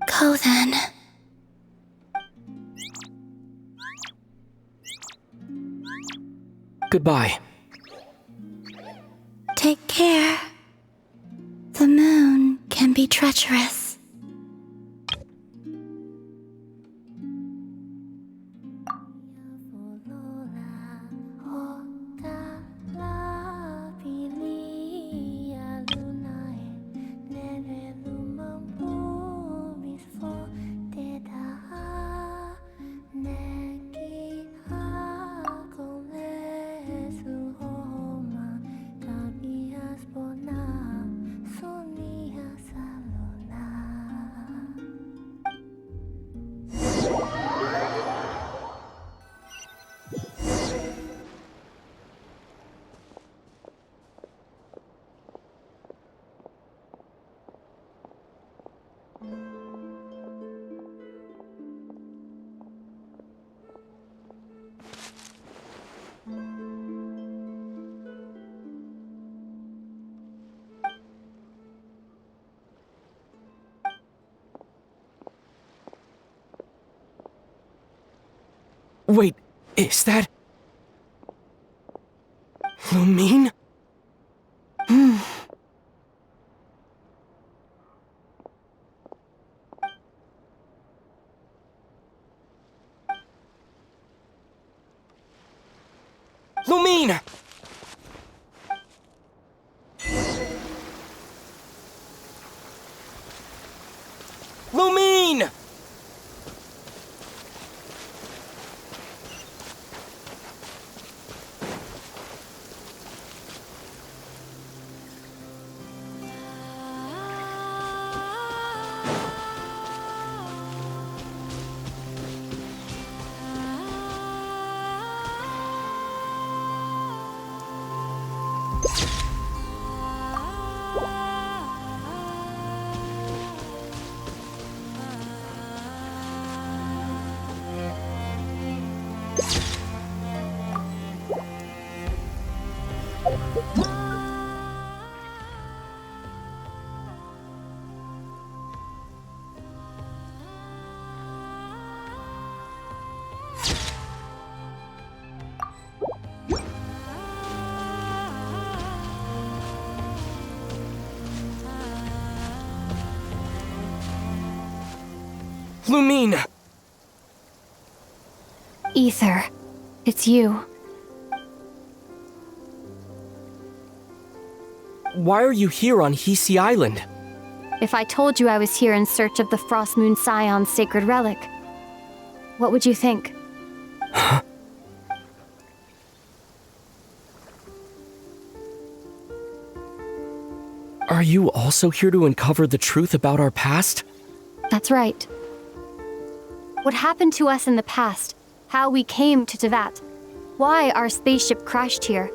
Go then. Goodbye. Take care. The moon can be treacherous. Wait, is that... Lumine? Lumine! Lumine! Lumine! Ether, it's you. Why are you here on Hisi Island? If I told you I was here in search of the Frost Moon Scion's sacred relic, what would you think? Are you also here to uncover the truth about our past? That's right. What happened to us in the past, how we came to Tevat, why our spaceship crashed here.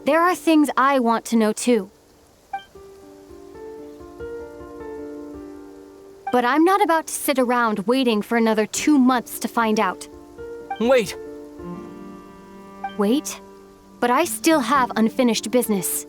There are things I want to know too. But I'm not about to sit around waiting for another 2 months to find out. Wait! Wait? But I still have unfinished business.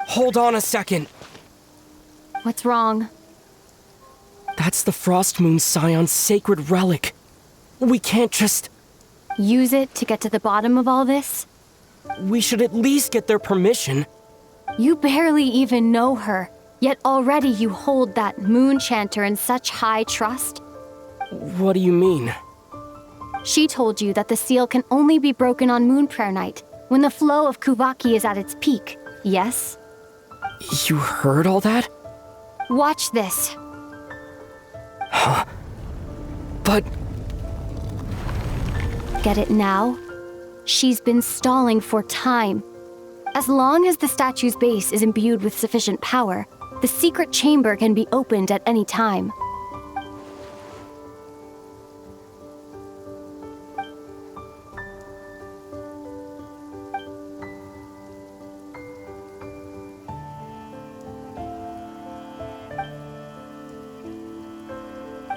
Hold on a second. What's wrong? That's the Frost Moon Scion's sacred relic. We can't just... Use it to get to the bottom of all this? We should at least get their permission. You barely even know her, yet already you hold that moon chanter in such high trust? What do you mean? She told you that the seal can only be broken on Moon Prayer Night, when the flow of Kuvaki is at its peak, yes? You heard all that? Watch this. Huh? But... Get it now? She's been stalling for time. As long as the statue's base is imbued with sufficient power, the secret chamber can be opened at any time.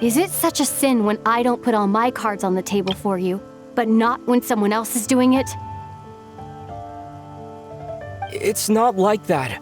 Is it such a sin when I don't put all my cards on the table for you, but not when someone else is doing it? It's not like that.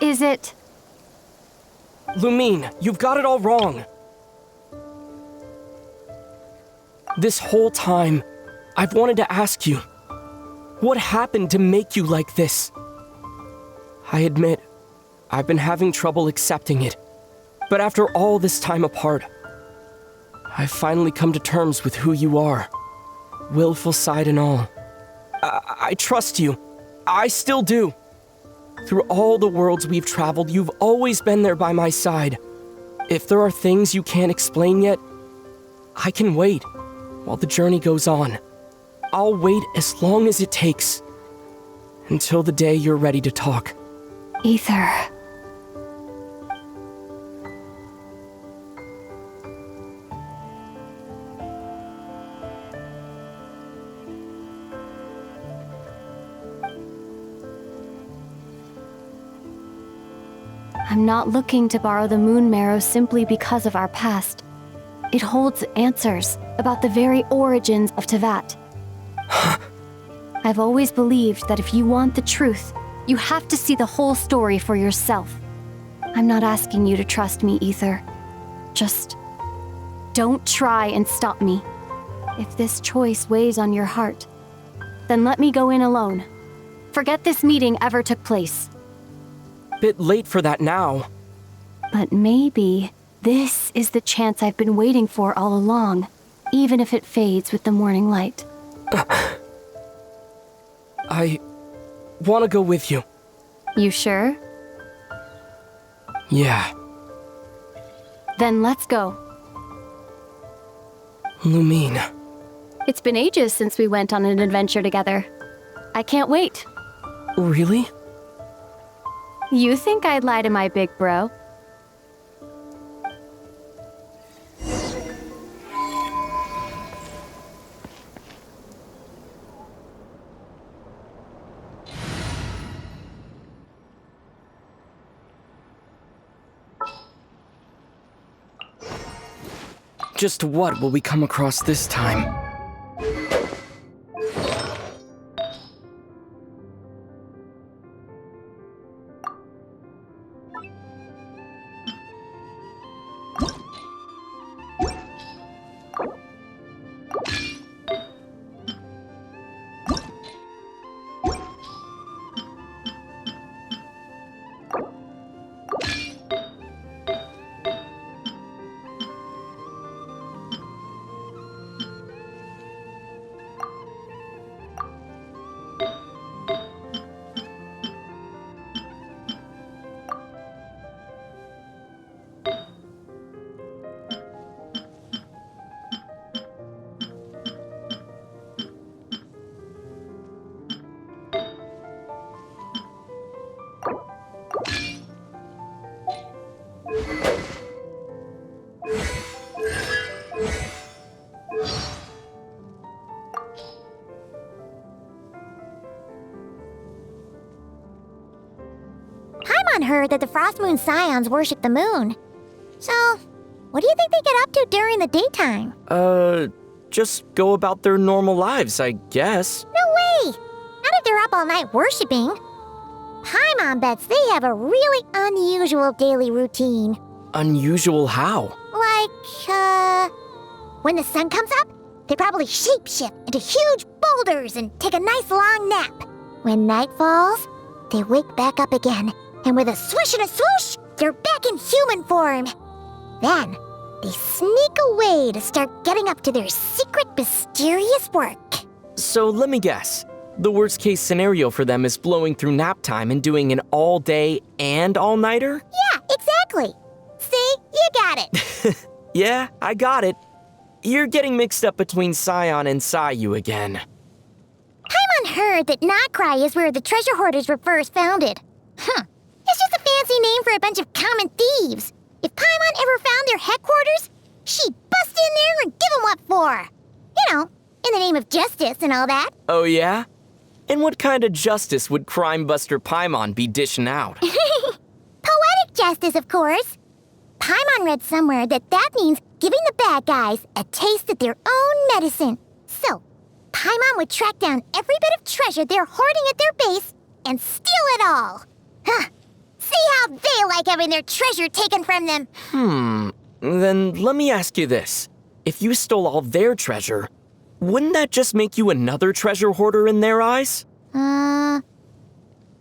Is it? Lumine, you've got it all wrong. This whole time, I've wanted to ask you, what happened to make you like this? I admit, I've been having trouble accepting it. But after all this time apart, I've finally come to terms with who you are. Willful side and all. I trust you. I still do. Through all the worlds we've traveled, you've always been there by my side. If there are things you can't explain yet, I can wait while the journey goes on. I'll wait as long as it takes. Until the day you're ready to talk. Ether. I'm not looking to borrow the moon marrow simply because of our past. It holds answers about the very origins of Teyvat. I've always believed that if you want the truth, you have to see the whole story for yourself. I'm not asking you to trust me, Ether. Just don't try and stop me. If this choice weighs on your heart, then let me go in alone. Forget this meeting ever took place. Bit late for that now. But maybe this is the chance I've been waiting for all along, even if it fades with the morning light. I want to go with you. You sure? Yeah. Then let's go. Lumine. It's been ages since we went on an adventure together. I can't wait. Really? You think I'd lie to my big bro? Just what will we come across this time? Paimon heard that the Frost Moon Scions worship the moon. So, what do you think they get up to during the daytime? Just go about their normal lives, I guess. No way! Not if they're up all night worshiping. Paimon bets they have a really unusual daily routine. Unusual how? Like, when the sun comes up, they probably shapeshift into huge boulders and take a nice long nap. When night falls, they wake back up again, and with a swish and a swoosh, they're back in human form. Then, they sneak away to start getting up to their secret, mysterious work. So let me guess. The worst case scenario for them is blowing through nap time and doing an all-day and all-nighter? Yeah, exactly. See, you got it. Yeah, I got it. You're getting mixed up between Scion and Sayu again. Paimon heard that Nodkrai is where the treasure hoarders were first founded. It's just a fancy name for a bunch of common thieves. If Paimon ever found their headquarters, she'd bust in there and give them what for. You know, in the name of justice and all that. Oh yeah? And what kind of justice would crime buster Paimon be dishing out? Poetic justice, of course. Paimon read somewhere that means giving the bad guys a taste of their own medicine. So, Paimon would track down every bit of treasure they're hoarding at their base and steal it all. See how they like having their treasure taken from them. Then let me ask you this. If you stole all their treasure, wouldn't that just make you another treasure hoarder in their eyes?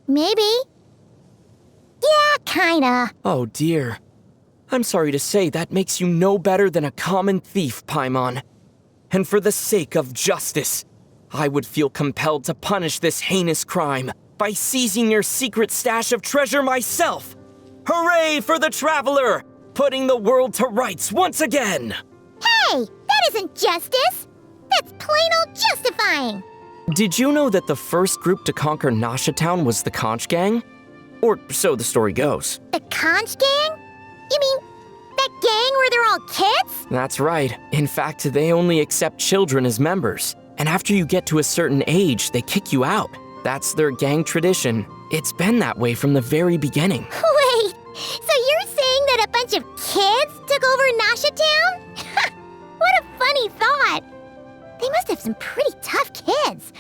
Maybe. Yeah, kinda. Oh dear. I'm sorry to say that makes you no better than a common thief, Paimon. And for the sake of justice, I would feel compelled to punish this heinous crime by seizing your secret stash of treasure myself. Hooray for the Traveler! Putting the world to rights once again! Hey, that isn't justice. That's plain old justifying. Did you know that the first group to conquer Nasha Town was the Conch Gang? Or so the story goes. The Conch Gang? You mean that gang where they're all kids? That's right. In fact, they only accept children as members. And after you get to a certain age, they kick you out. That's their gang tradition. It's been that way from the very beginning. Wait, so you're saying that a bunch of kids took over Nasha Town? What a funny thought. They must have some pretty tough kids.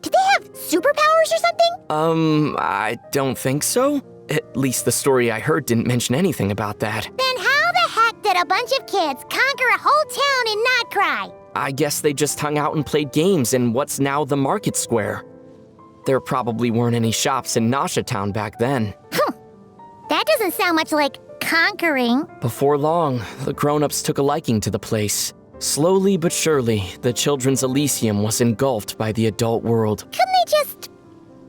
Did they have superpowers or something? I don't think so. At least the story I heard didn't mention anything about that. Then how the heck did a bunch of kids conquer a whole town in Nodkrai? I guess they just hung out and played games in what's now the market square. There probably weren't any shops in Nasha Town back then. That doesn't sound much like conquering. Before long, the grown-ups took a liking to the place. Slowly but surely, the children's Elysium was engulfed by the adult world. Couldn't they just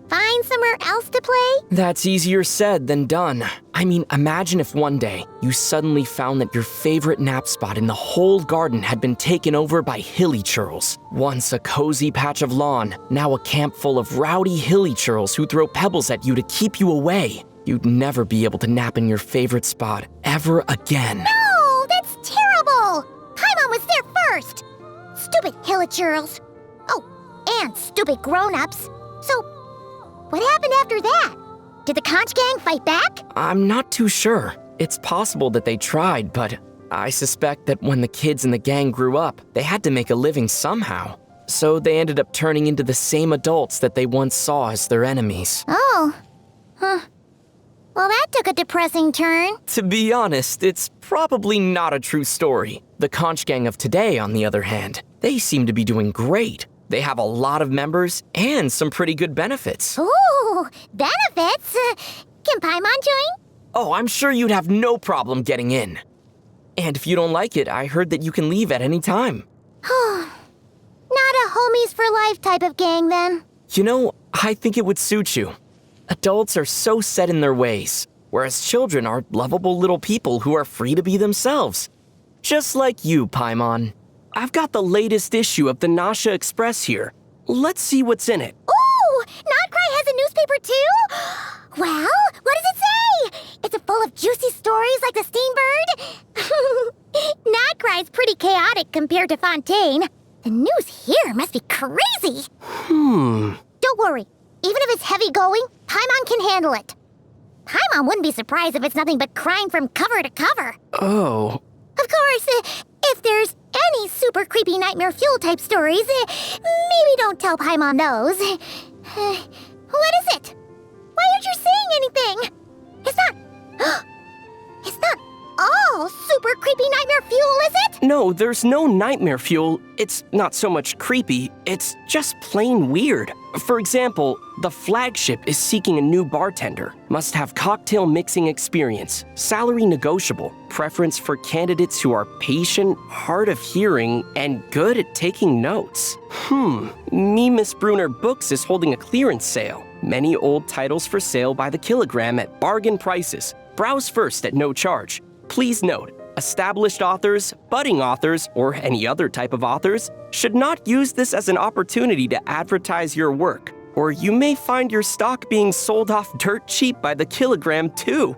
find somewhere else to play? That's easier said than done. I mean, imagine if one day you suddenly found that your favorite nap spot in the whole garden had been taken over by hilly churls. Once a cozy patch of lawn, now a camp full of rowdy hilly churls who throw pebbles at you to keep you away. You'd never be able to nap in your favorite spot ever again. No, that's terrible! Paimon was there first! Stupid hillachurls. Oh, and stupid grown-ups. So, what happened after that? Did the Conch Gang fight back? I'm not too sure. It's possible that they tried, but I suspect that when the kids in the gang grew up, they had to make a living somehow. So they ended up turning into the same adults that they once saw as their enemies. Oh. Huh. Well, that took a depressing turn. To be honest, it's probably not a true story. The Conch Gang of today, on the other hand, they seem to be doing great. They have a lot of members and some pretty good benefits. Ooh, benefits? Can Paimon join? Oh, I'm sure you'd have no problem getting in. And if you don't like it, I heard that you can leave at any time. Not a homies for life type of gang, then. You know, I think it would suit you. Adults are so set in their ways, whereas children are lovable little people who are free to be themselves. Just like you, Paimon. I've got the latest issue of the Nasha Express here. Let's see what's in it. Ooh! Nodkrai has a newspaper too? Well, what does it say? Is it full of juicy stories like the Steambird? Nodkrai's pretty chaotic compared to Fontaine. The news here must be crazy. Don't worry. Even if it's heavy going, Paimon can handle it. Paimon wouldn't be surprised if it's nothing but crime from cover to cover. Oh. Of course, if there's any super creepy nightmare fuel type stories, maybe don't tell Paimon those. What is it? Why aren't you saying anything? It's not all super creepy nightmare fuel, is it? No, there's no nightmare fuel. It's not so much creepy, it's just plain weird. For example, the flagship is seeking a new bartender. Must have cocktail mixing experience, salary negotiable, preference for candidates who are patient, hard of hearing, and good at taking notes. Me Miss Brunner Books is holding a clearance sale. Many old titles for sale by the kilogram at bargain prices. Browse first at no charge. Please note, established authors, budding authors, or any other type of authors should not use this as an opportunity to advertise your work, or you may find your stock being sold off dirt cheap by the kilogram too.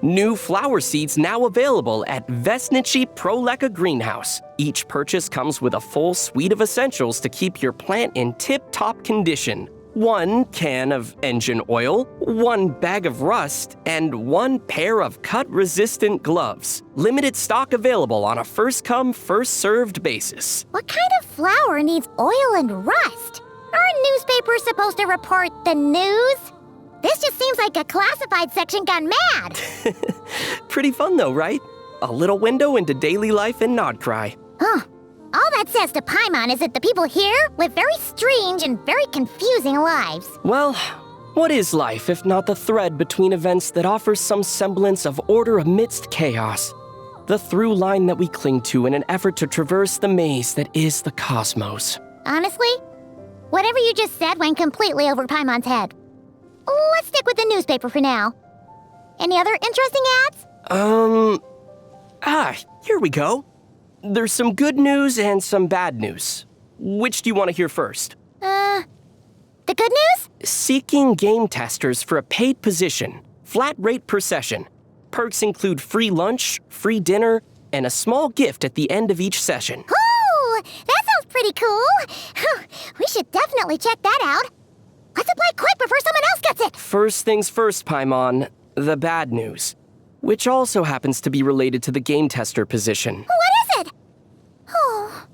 New flower seeds now available at Vesnici Proleka Greenhouse. Each purchase comes with a full suite of essentials to keep your plant in tip-top condition. 1 can of engine oil, 1 bag of rust, and 1 pair of cut-resistant gloves. Limited stock available on a first-come, first-served basis. What kind of flower needs oil and rust? Aren't newspapers supposed to report the news? This just seems like a classified section gone mad. Pretty fun though, right? A little window into daily life in Nodkrai. Huh. All that says to Paimon is that the people here live very strange and very confusing lives. Well, what is life if not the thread between events that offers some semblance of order amidst chaos? The through line that we cling to in an effort to traverse the maze that is the cosmos. Honestly, whatever you just said went completely over Paimon's head. Let's stick with the newspaper for now. Any other interesting ads? Here we go. There's some good news and some bad news. Which do you want to hear first? The good news? Seeking game testers for a paid position. Flat rate per session. Perks include free lunch, free dinner, and a small gift at the end of each session. Ooh, that sounds pretty cool. We should definitely check that out. Let's apply quick before someone else gets it. First things first, Paimon. The bad news. Which also happens to be related to the game tester position. What is it? Oh,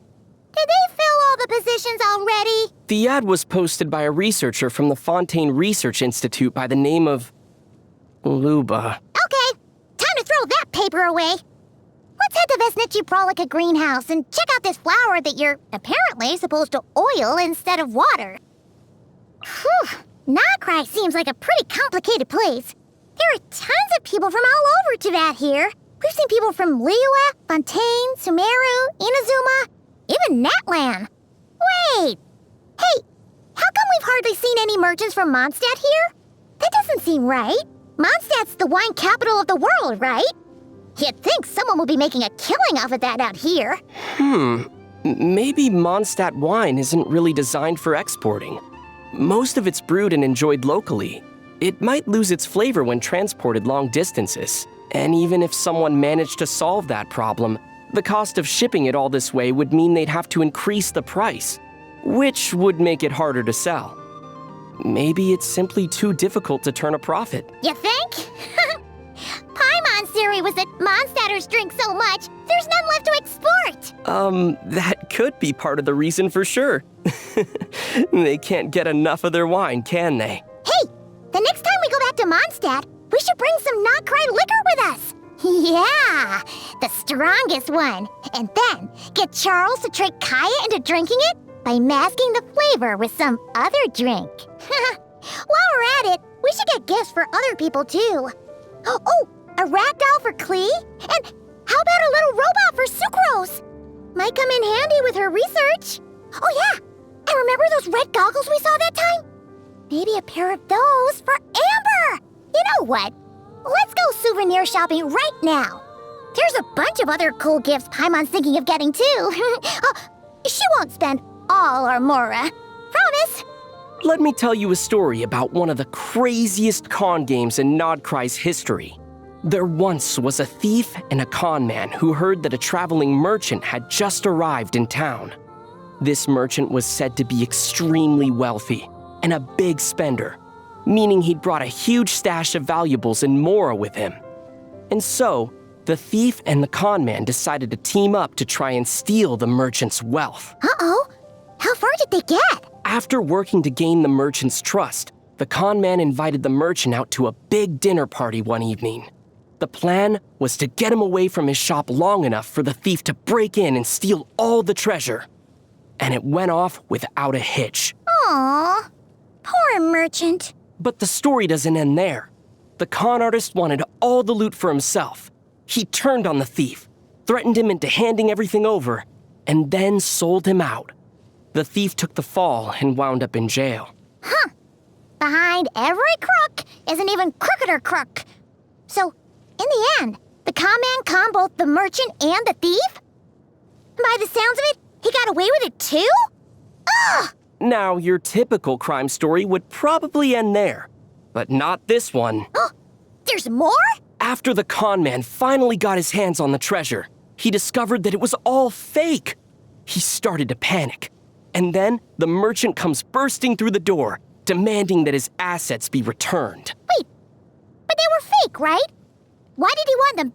did they fill all the positions already? The ad was posted by a researcher from the Fontaine Research Institute by the name of Luba. Okay, time to throw that paper away. Let's head to Vesnichi Prolica Greenhouse and check out this flower that you're apparently supposed to oil instead of water. Whew, Nodkrai seems like a pretty complicated place. There are tons of people from all over Teyvat here. We've seen people from Liyue, Fontaine, Sumeru, Inazuma, even Natlan. Wait! Hey, how come we've hardly seen any merchants from Mondstadt here? That doesn't seem right. Mondstadt's the wine capital of the world, right? You'd think someone would be making a killing off of that out here. Maybe Mondstadt wine isn't really designed for exporting. Most of it's brewed and enjoyed locally. It might lose its flavor when transported long distances. And even if someone managed to solve that problem, the cost of shipping it all this way would mean they'd have to increase the price, which would make it harder to sell. Maybe it's simply too difficult to turn a profit. You think? Paimon's theory was that Mondstadters drink so much, there's none left to export. That could be part of the reason for sure. They can't get enough of their wine, can they? Hey, the next time we go back to Mondstadt, we should bring some Nodkrai liquor with us. Yeah, the strongest one. And then get Charles to trick Kaya into drinking it by masking the flavor with some other drink. While we're at it, we should get gifts for other people too. Oh, a rat doll for Klee? And how about a little robot for Sucrose? Might come in handy with her research. Oh yeah, and remember those red goggles we saw that time? Maybe a pair of those for Amber! You know what? Let's go souvenir shopping right now. There's a bunch of other cool gifts Paimon's thinking of getting too. She won't spend all our Mora. Promise! Let me tell you a story about one of the craziest con games in Nodkrai's history. There once was a thief and a con man who heard that a traveling merchant had just arrived in town. This merchant was said to be extremely wealthy and a big spender, meaning he'd brought a huge stash of valuables and Mora with him. And so, the thief and the con man decided to team up to try and steal the merchant's wealth. Uh-oh, how far did they get? After working to gain the merchant's trust, the con man invited the merchant out to a big dinner party one evening. The plan was to get him away from his shop long enough for the thief to break in and steal all the treasure. And it went off without a hitch. Aww, poor merchant. But the story doesn't end there. The con artist wanted all the loot for himself. He turned on the thief, threatened him into handing everything over, and then sold him out. The thief took the fall and wound up in jail. Huh. Behind every crook is an even crookeder crook. So, in the end, the con man conned both the merchant and the thief? By the sounds of it, he got away with it too? Ugh! Now, your typical crime story would probably end there, but not this one. Oh, there's more? After the con man finally got his hands on the treasure, he discovered that it was all fake. He started to panic. And then the merchant comes bursting through the door, demanding that his assets be returned. Wait, but they were fake, right? Why did he want them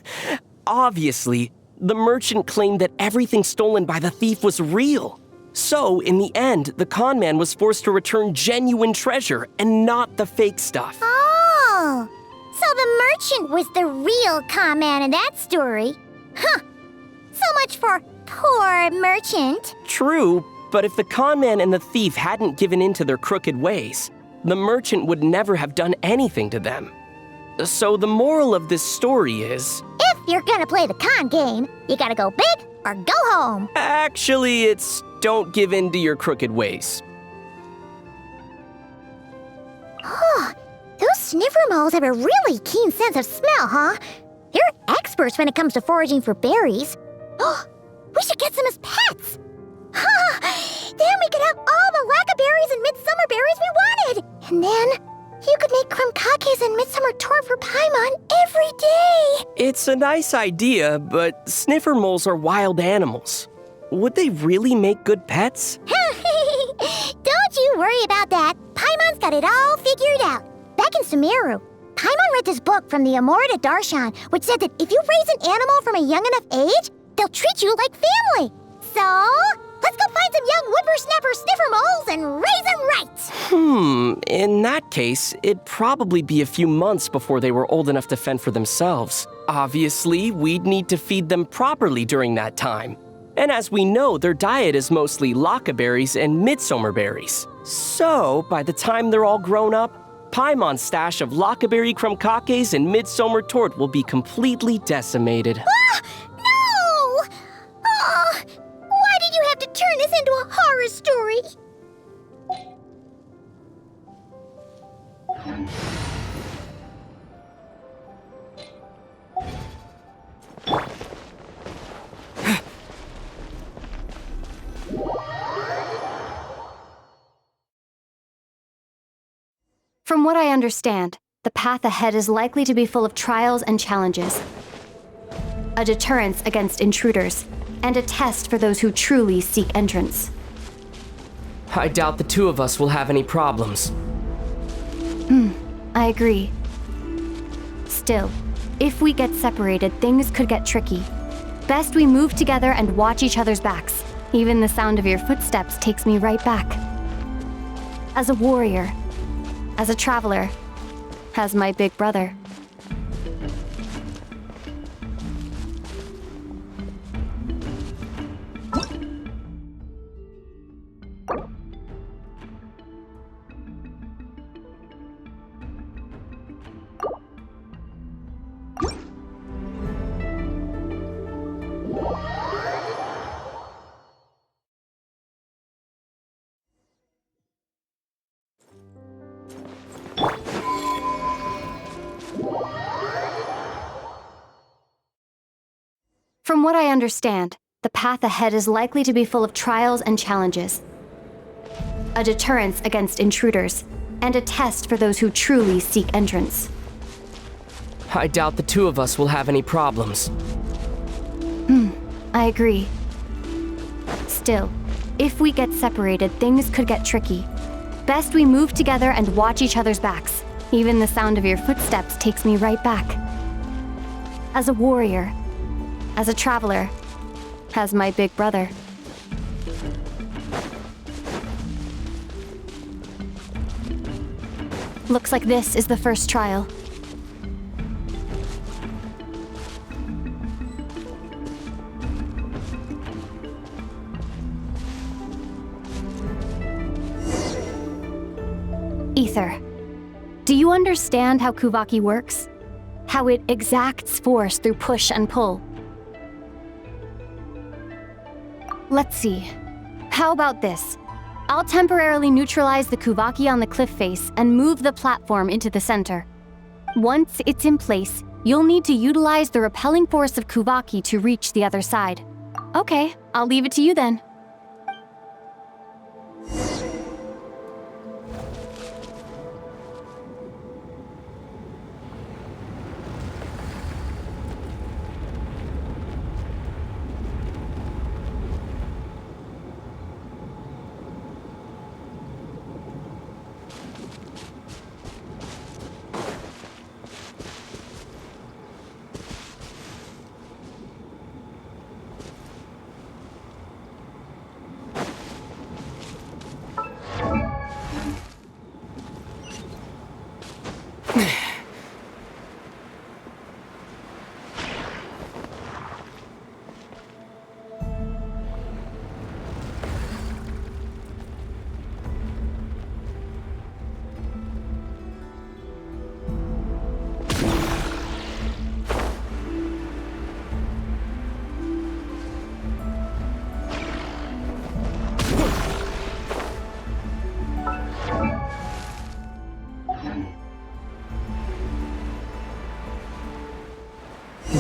back? Obviously, the merchant claimed that everything stolen by the thief was real. So, in the end, the con man was forced to return genuine treasure and not the fake stuff. Oh, so the merchant was the real con man in that story. Huh. So much for poor merchant. True, but if the con man and the thief hadn't given in to their crooked ways, the merchant would never have done anything to them. So the moral of this story is... If you're gonna play the con game, you gotta go big or go home. Actually, it's don't give in to your crooked ways. Oh, those sniffer moles have a really keen sense of smell, huh? They're experts when it comes to foraging for berries. Oh, we should get some as pets. Then we could have all the lacca berries and midsummer berries we wanted. And then you could make krumkakes and midsummer tort for Paimon every day. It's a nice idea, but sniffer moles are wild animals. Would they really make good pets? Don't you worry about that. Paimon's got it all figured out. Back in Sumeru, Paimon read this book from the Amorita Darshan, which said that if you raise an animal from a young enough age, they'll treat you like family. So, let's go find some young whippersnapper sniffer moles and raise them right. In that case, it'd probably be a few months before they were old enough to fend for themselves. Obviously, we'd need to feed them properly during that time. And as we know, their diet is mostly lacca berries and midsummer berries. So, by the time they're all grown up, Paimon's stash of lacca berry krumkakes and midsummer tort will be completely decimated. No! Why did you have to turn this into a horror story? From what I understand, the path ahead is likely to be full of trials and challenges. A deterrence against intruders, and a test for those who truly seek entrance. I doubt the two of us will have any problems. I agree. Still, if we get separated, things could get tricky. Best we move together and watch each other's backs. Even the sound of your footsteps takes me right back. As a warrior, as a traveler, as my big brother. From what I understand, the path ahead is likely to be full of trials and challenges. A deterrence against intruders, and a test for those who truly seek entrance. I doubt the two of us will have any problems. I agree. Still, if we get separated, things could get tricky. Best we move together and watch each other's backs. Even the sound of your footsteps takes me right back. As a warrior, as a traveler, as my big brother. Looks like this is the first trial. Ether, do you understand how Kuvaki works? How it exacts force through push and pull? Let's see. How about this? I'll temporarily neutralize the Kuvaki on the cliff face and move the platform into the center. Once it's in place, you'll need to utilize the repelling force of Kuvaki to reach the other side. Okay, I'll leave it to you then.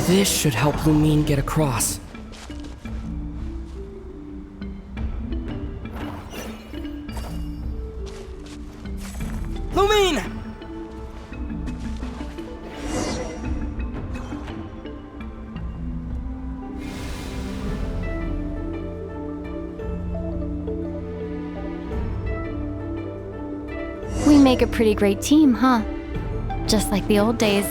This should help Lumine get across. Lumine! We make a pretty great team, huh? Just like the old days.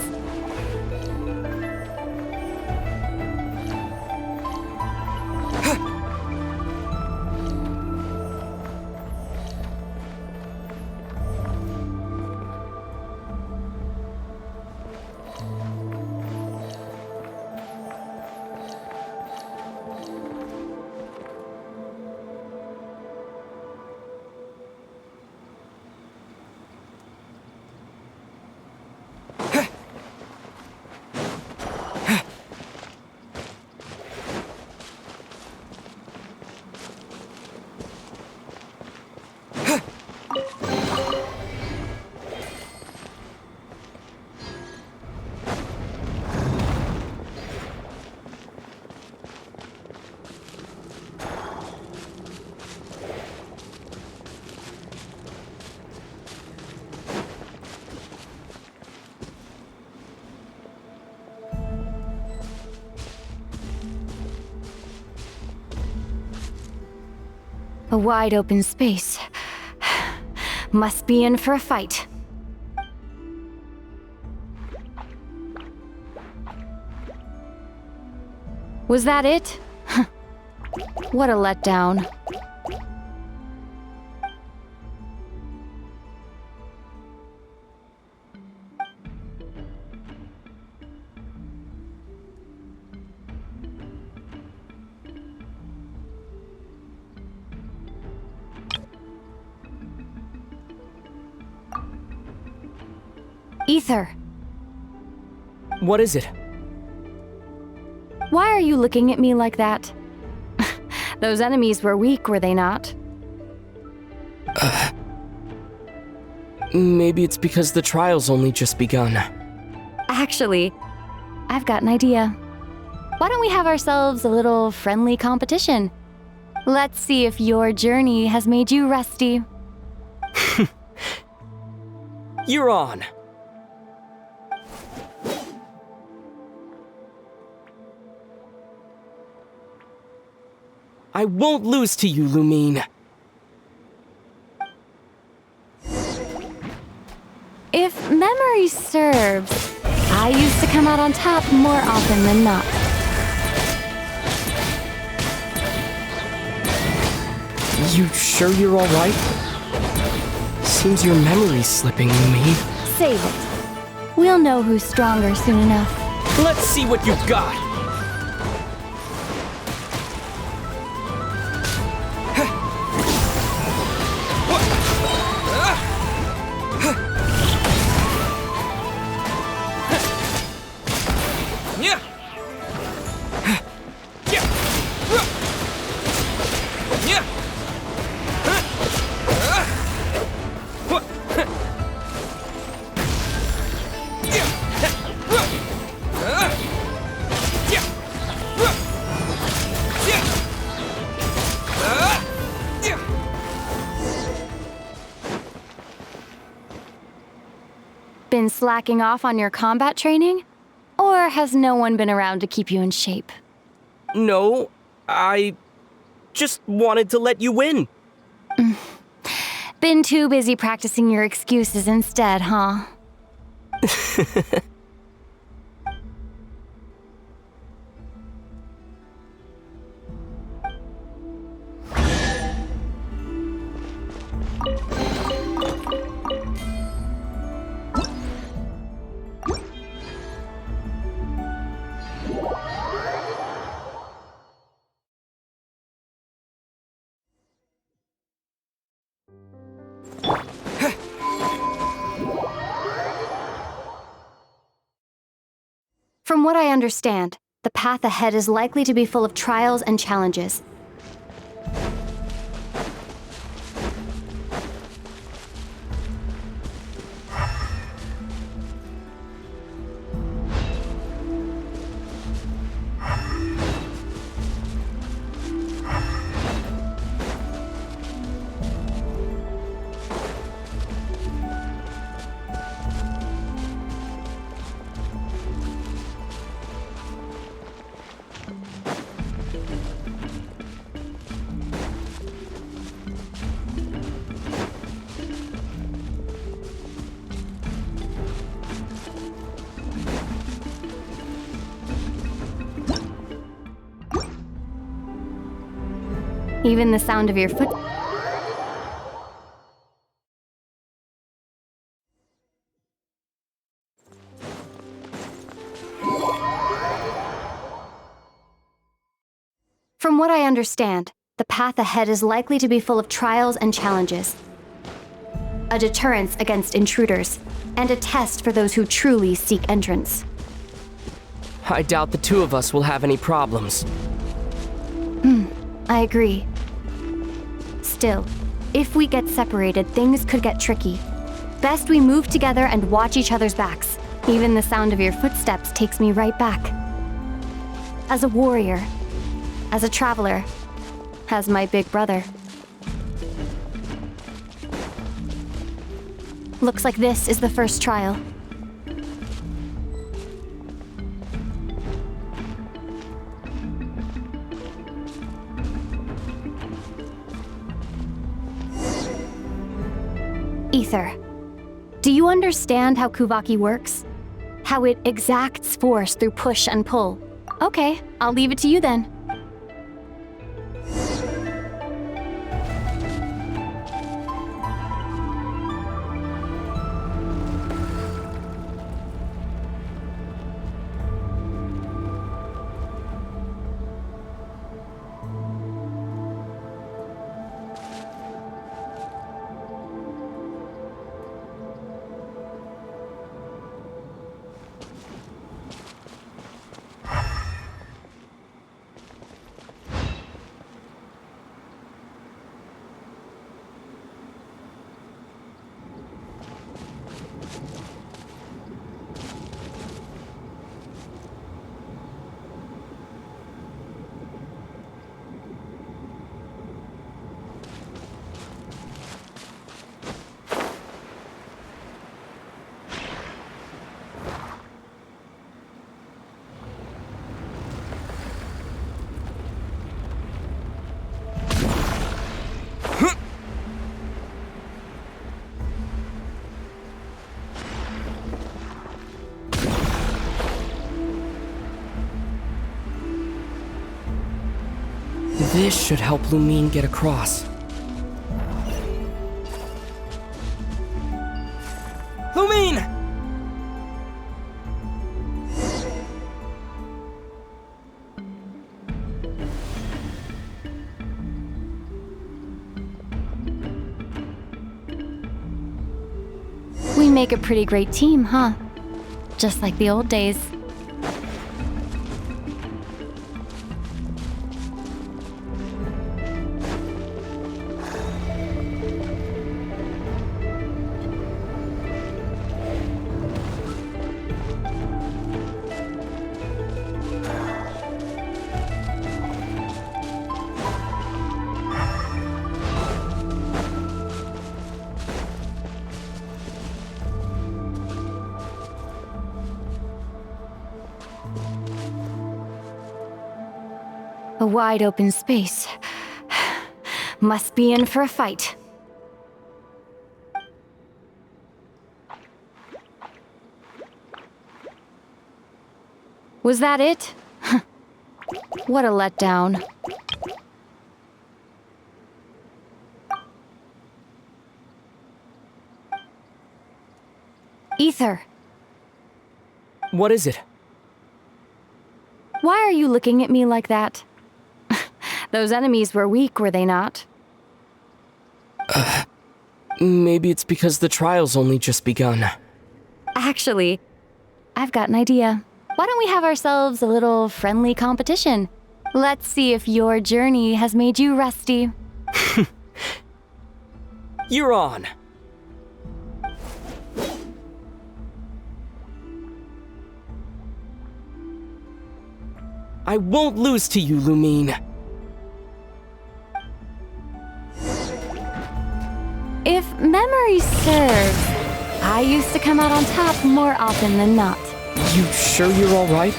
A wide open space. Must be in for a fight. Was that it? What a letdown. Ether. What is it? Why are you looking at me like that? Those enemies were weak, were they not? Maybe it's because the trial's only just begun. Actually, I've got an idea. Why don't we have ourselves a little friendly competition? Let's see if your journey has made you rusty. You're on. I won't lose to you, Lumine. If memory serves, I used to come out on top more often than not. You sure you're alright? Seems your memory's slipping, Lumine. Save it. We'll know who's stronger soon enough. Let's see what you've got. Been slacking off on your combat training? Or has no one been around to keep you in shape? No, I just wanted to let you win. Been too busy practicing your excuses instead, huh? From what I understand, the path ahead is likely to be full of trials and challenges. Even the sound of your foot. From what I understand, the path ahead is likely to be full of trials and challenges. A deterrence against intruders, and a test for those who truly seek entrance. I doubt the two of us will have any problems. I agree. Still, if we get separated, things could get tricky. Best we move together and watch each other's backs. Even the sound of your footsteps takes me right back. As a warrior, as a traveler, as my big brother. Looks like this is the first trial. Ether, do you understand how Kuvaki works? How it exacts force through push and pull? Okay, I'll leave it to you then. This should help Lumine get across. Lumine! We make a pretty great team, huh? Just like the old days. A wide open space. Must be in for a fight. Was that it? What a letdown. Ether. What is it? Why are you looking at me like that? Those enemies were weak, were they not? Maybe it's because the trial's only just begun. Actually, I've got an idea. Why don't we have ourselves a little friendly competition? Let's see if your journey has made you rusty. You're on. I won't lose to you, Lumine. If memory serves, I used to come out on top more often than not. You sure you're all right?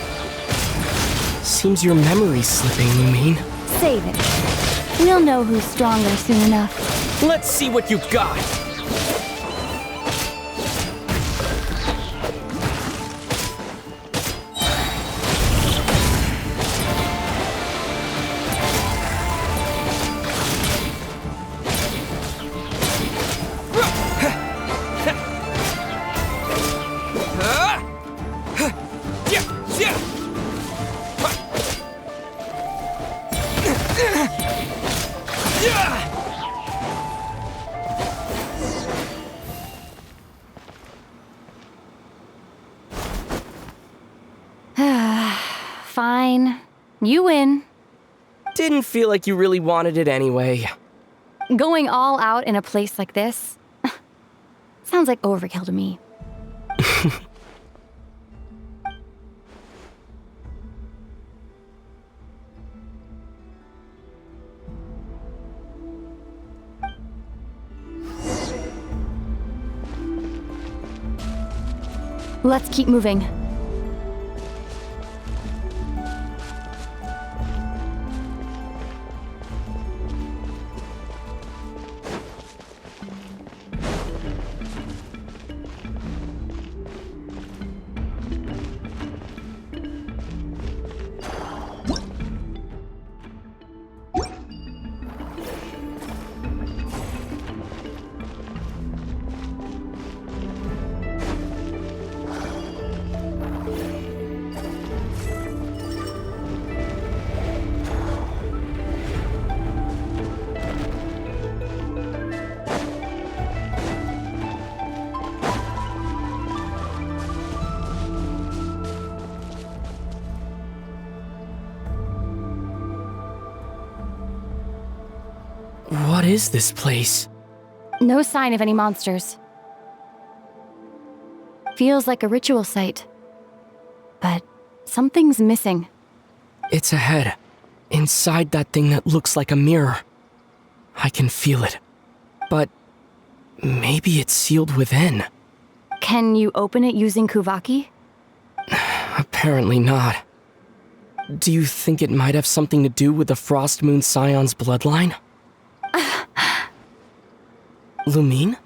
Seems your memory's slipping, Lumine. Save it. We'll know who's stronger soon enough. Let's see what you've got. Fine. You win. Didn't feel like you really wanted it anyway. Going all out in a place like this sounds like overkill to me. Let's keep moving. What is this place? No sign of any monsters. Feels like a ritual site. But something's missing. It's ahead. Inside that thing that looks like a mirror. I can feel it. But maybe it's sealed within. Can you open it using Kuvaki? Apparently not. Do you think it might have something to do with the Frost Moon Scion's bloodline? Lumine?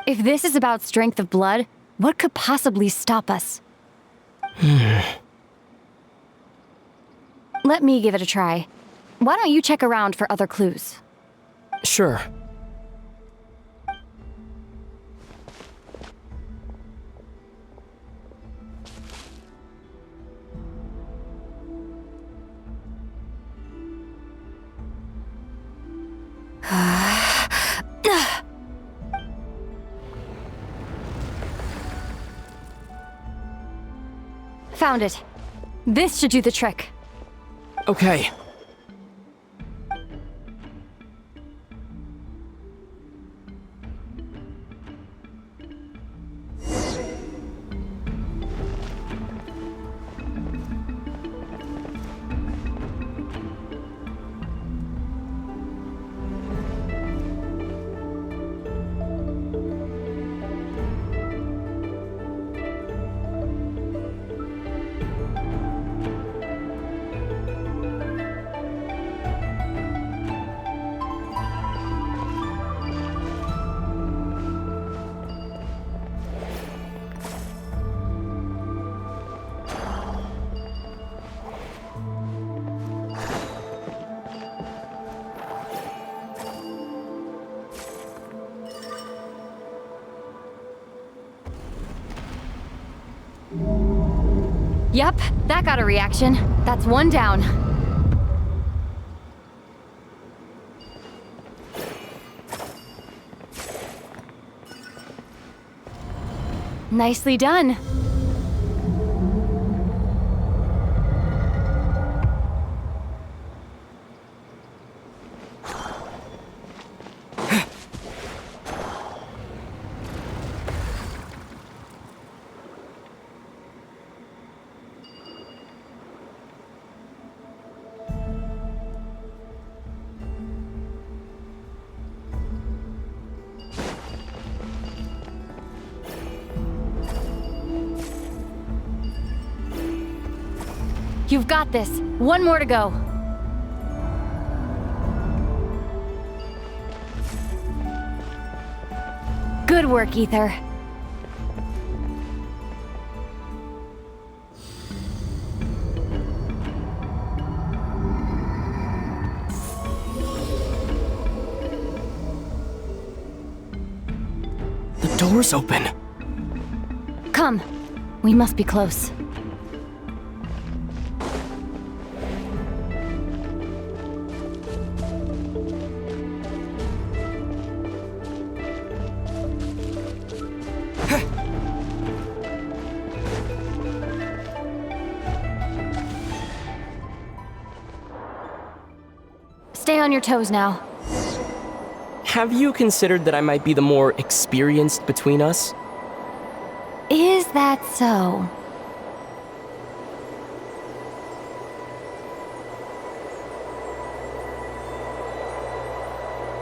If this is about strength of blood, what could possibly stop us? Let me give it a try. Why don't you check around for other clues? Sure. Found it. This should do the trick. Okay. Yep, that got a reaction. That's one down. Nicely done. You've got this. One more to go. Good work, Ether. The door's open. Come. We must be close. Stay on your toes now. Have you considered that I might be the more experienced between us? Is that so?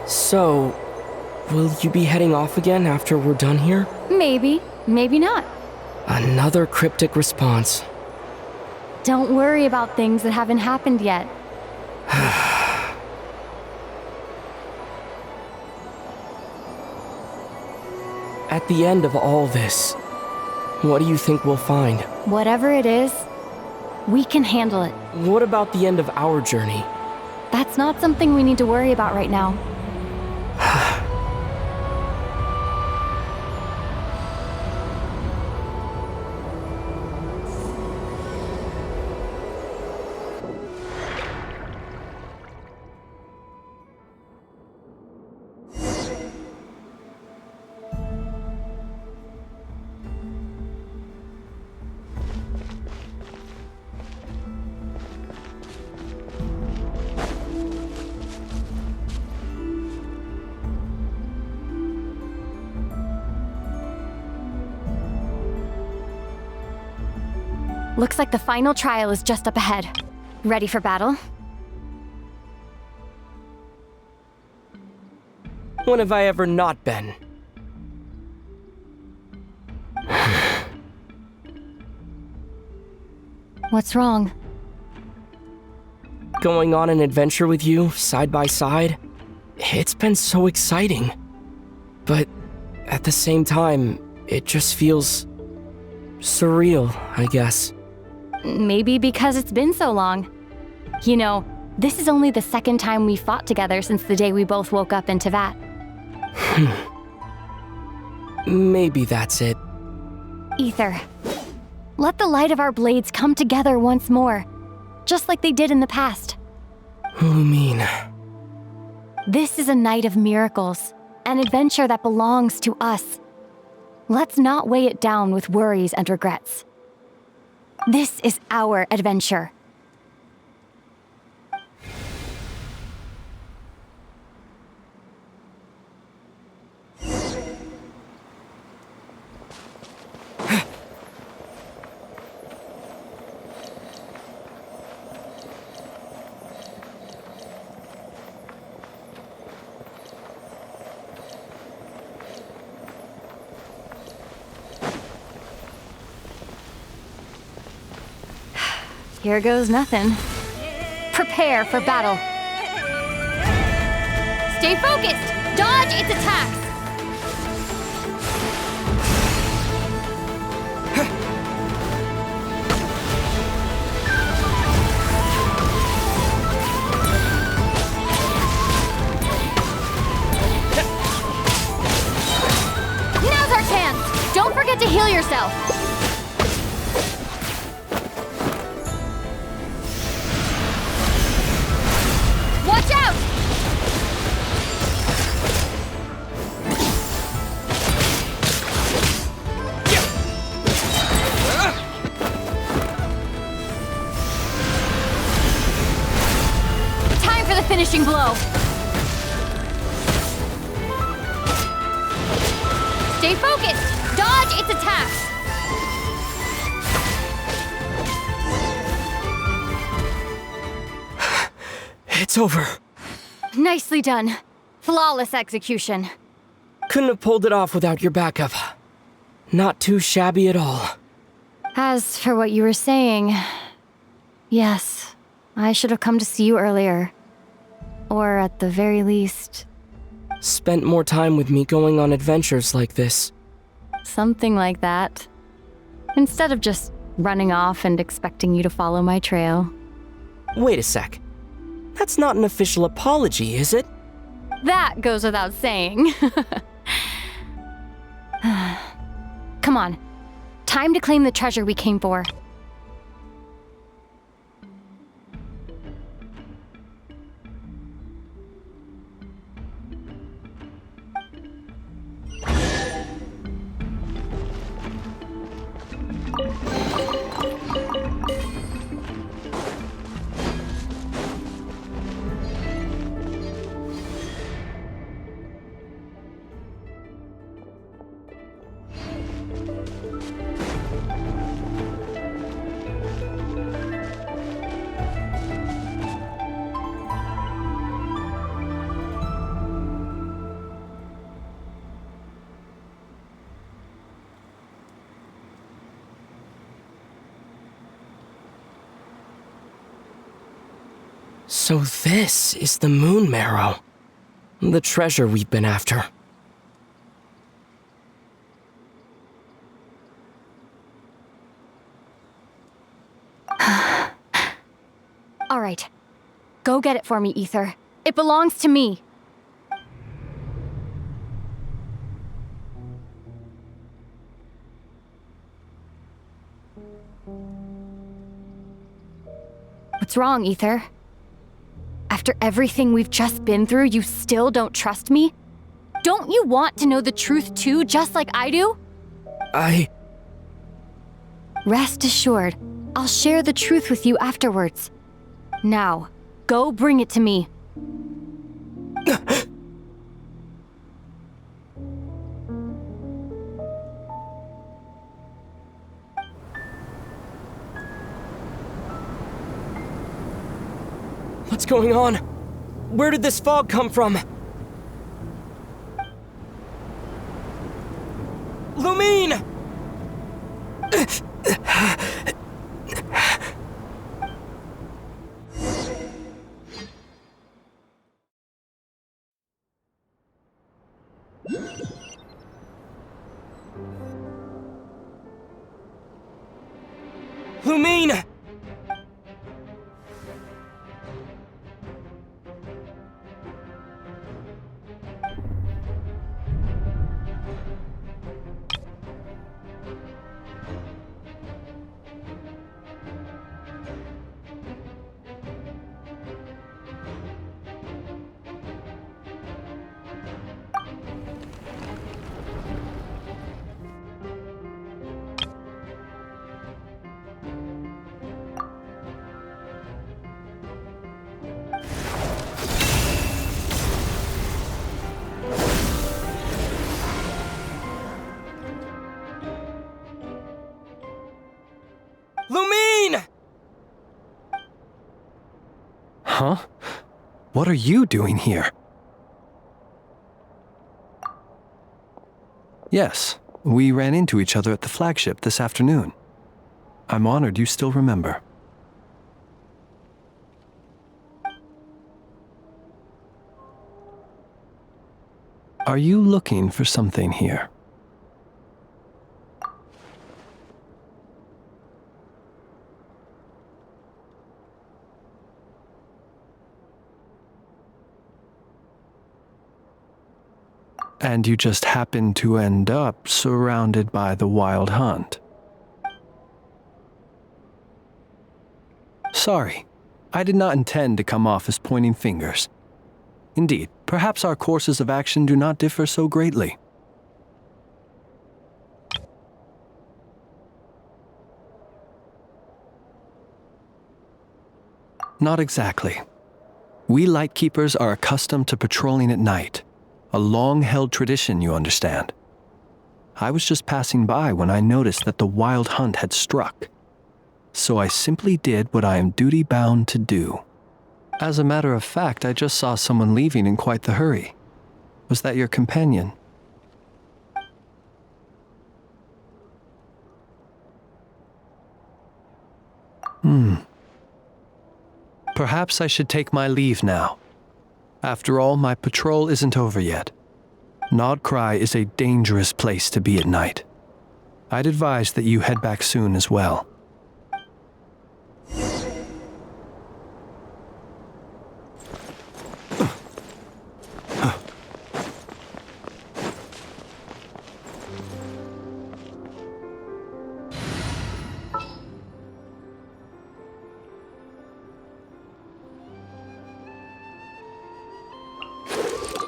So, will you be heading off again after we're done here? Maybe, maybe not. Another cryptic response. Don't worry about things that haven't happened yet. At the end of all this, what do you think we'll find? Whatever it is, we can handle it. What about the end of our journey? That's not something we need to worry about right now. Looks like the final trial is just up ahead. Ready for battle? When have I ever not been? What's wrong? Going on an adventure with you, side by side, it's been so exciting. But at the same time, it just feels surreal, I guess. Maybe because it's been so long. You know, this is only the second time we fought together since the day we both woke up in Teyvat. Maybe that's it. Ether, let the light of our blades come together once more, just like they did in the past. Lumine. This is a night of miracles, an adventure that belongs to us. Let's not weigh it down with worries and regrets. This is our adventure. Here goes nothing. Prepare for battle. Stay focused! Dodge its attacks! Now's our chance! Don't forget to heal yourself! Watch out! Time for the finishing blow. Stay focused. Dodge its attacks. It's over. Nicely done. Flawless execution. Couldn't have pulled it off without your backup. Not too shabby at all. As for what you were saying, yes, I should have come to see you earlier. Or at the very least... Spent more time with me going on adventures like this. Something like that. Instead of just running off and expecting you to follow my trail. Wait a sec. That's not an official apology, is it? That goes without saying. Come on. Time to claim the treasure we came for. So this is the moon marrow. The treasure we've been after. All right. Go get it for me, Ether. It belongs to me. What's wrong, Ether? After everything we've just been through, you still don't trust me? Don't you want to know the truth too, just like I do? Rest assured, I'll share the truth with you afterwards. Now, go bring it to me. What's going on? Where did this fog come from? Lumine! Lumine! Lumine! Huh? What are you doing here? Yes, we ran into each other at the flagship this afternoon. I'm honored you still remember. Are you looking for something here? And you just happened to end up surrounded by the Wild Hunt. Sorry, I did not intend to come off as pointing fingers. Indeed, perhaps our courses of action do not differ so greatly. Not exactly. We Lightkeepers are accustomed to patrolling at night. A long-held tradition, you understand. I was just passing by when I noticed that the Wild Hunt had struck. So I simply did what I am duty-bound to do. As a matter of fact, I just saw someone leaving in quite the hurry. Was that your companion? Perhaps I should take my leave now. After all, my patrol isn't over yet. Nodkrai is a dangerous place to be at night. I'd advise that you head back soon as well.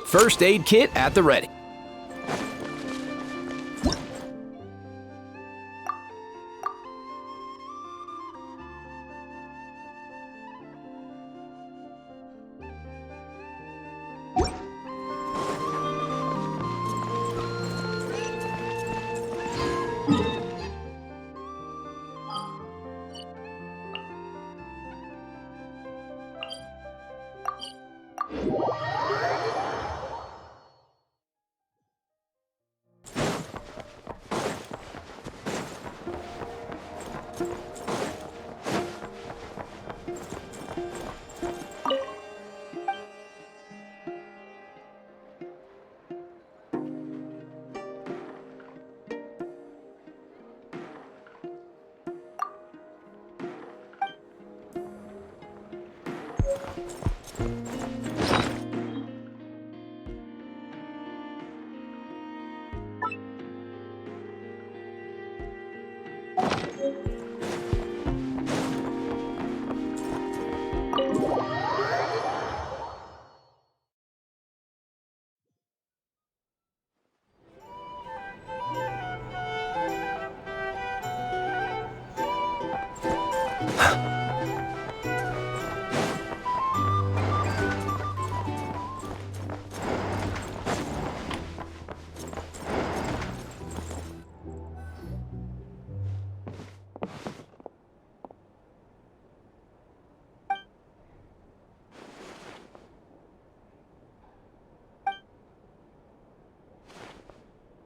First aid kit at the ready.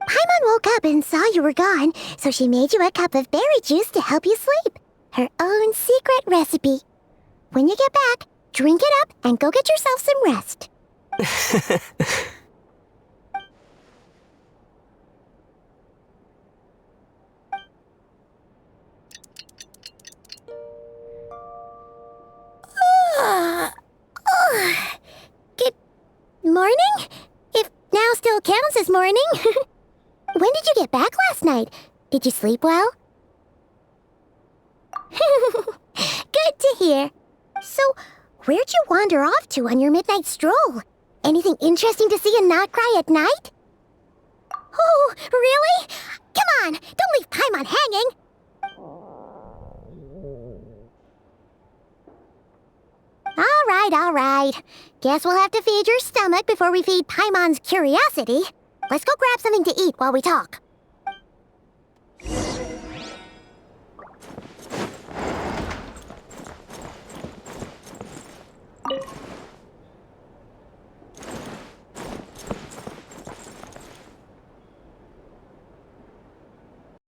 Paimon woke up and saw you were gone, so she made you a cup of berry juice to help you sleep. Her own secret recipe. When you get back, drink it up and go get yourself some rest. Good morning? If now still counts as morning. When did you get back last night? Did you sleep well? Good to hear. So, where'd you wander off to on your midnight stroll? Anything interesting to see in Nodkrai at night? Oh, really? Come on, don't leave Paimon hanging. All right. Guess we'll have to feed your stomach before we feed Paimon's curiosity. Let's go grab something to eat while we talk.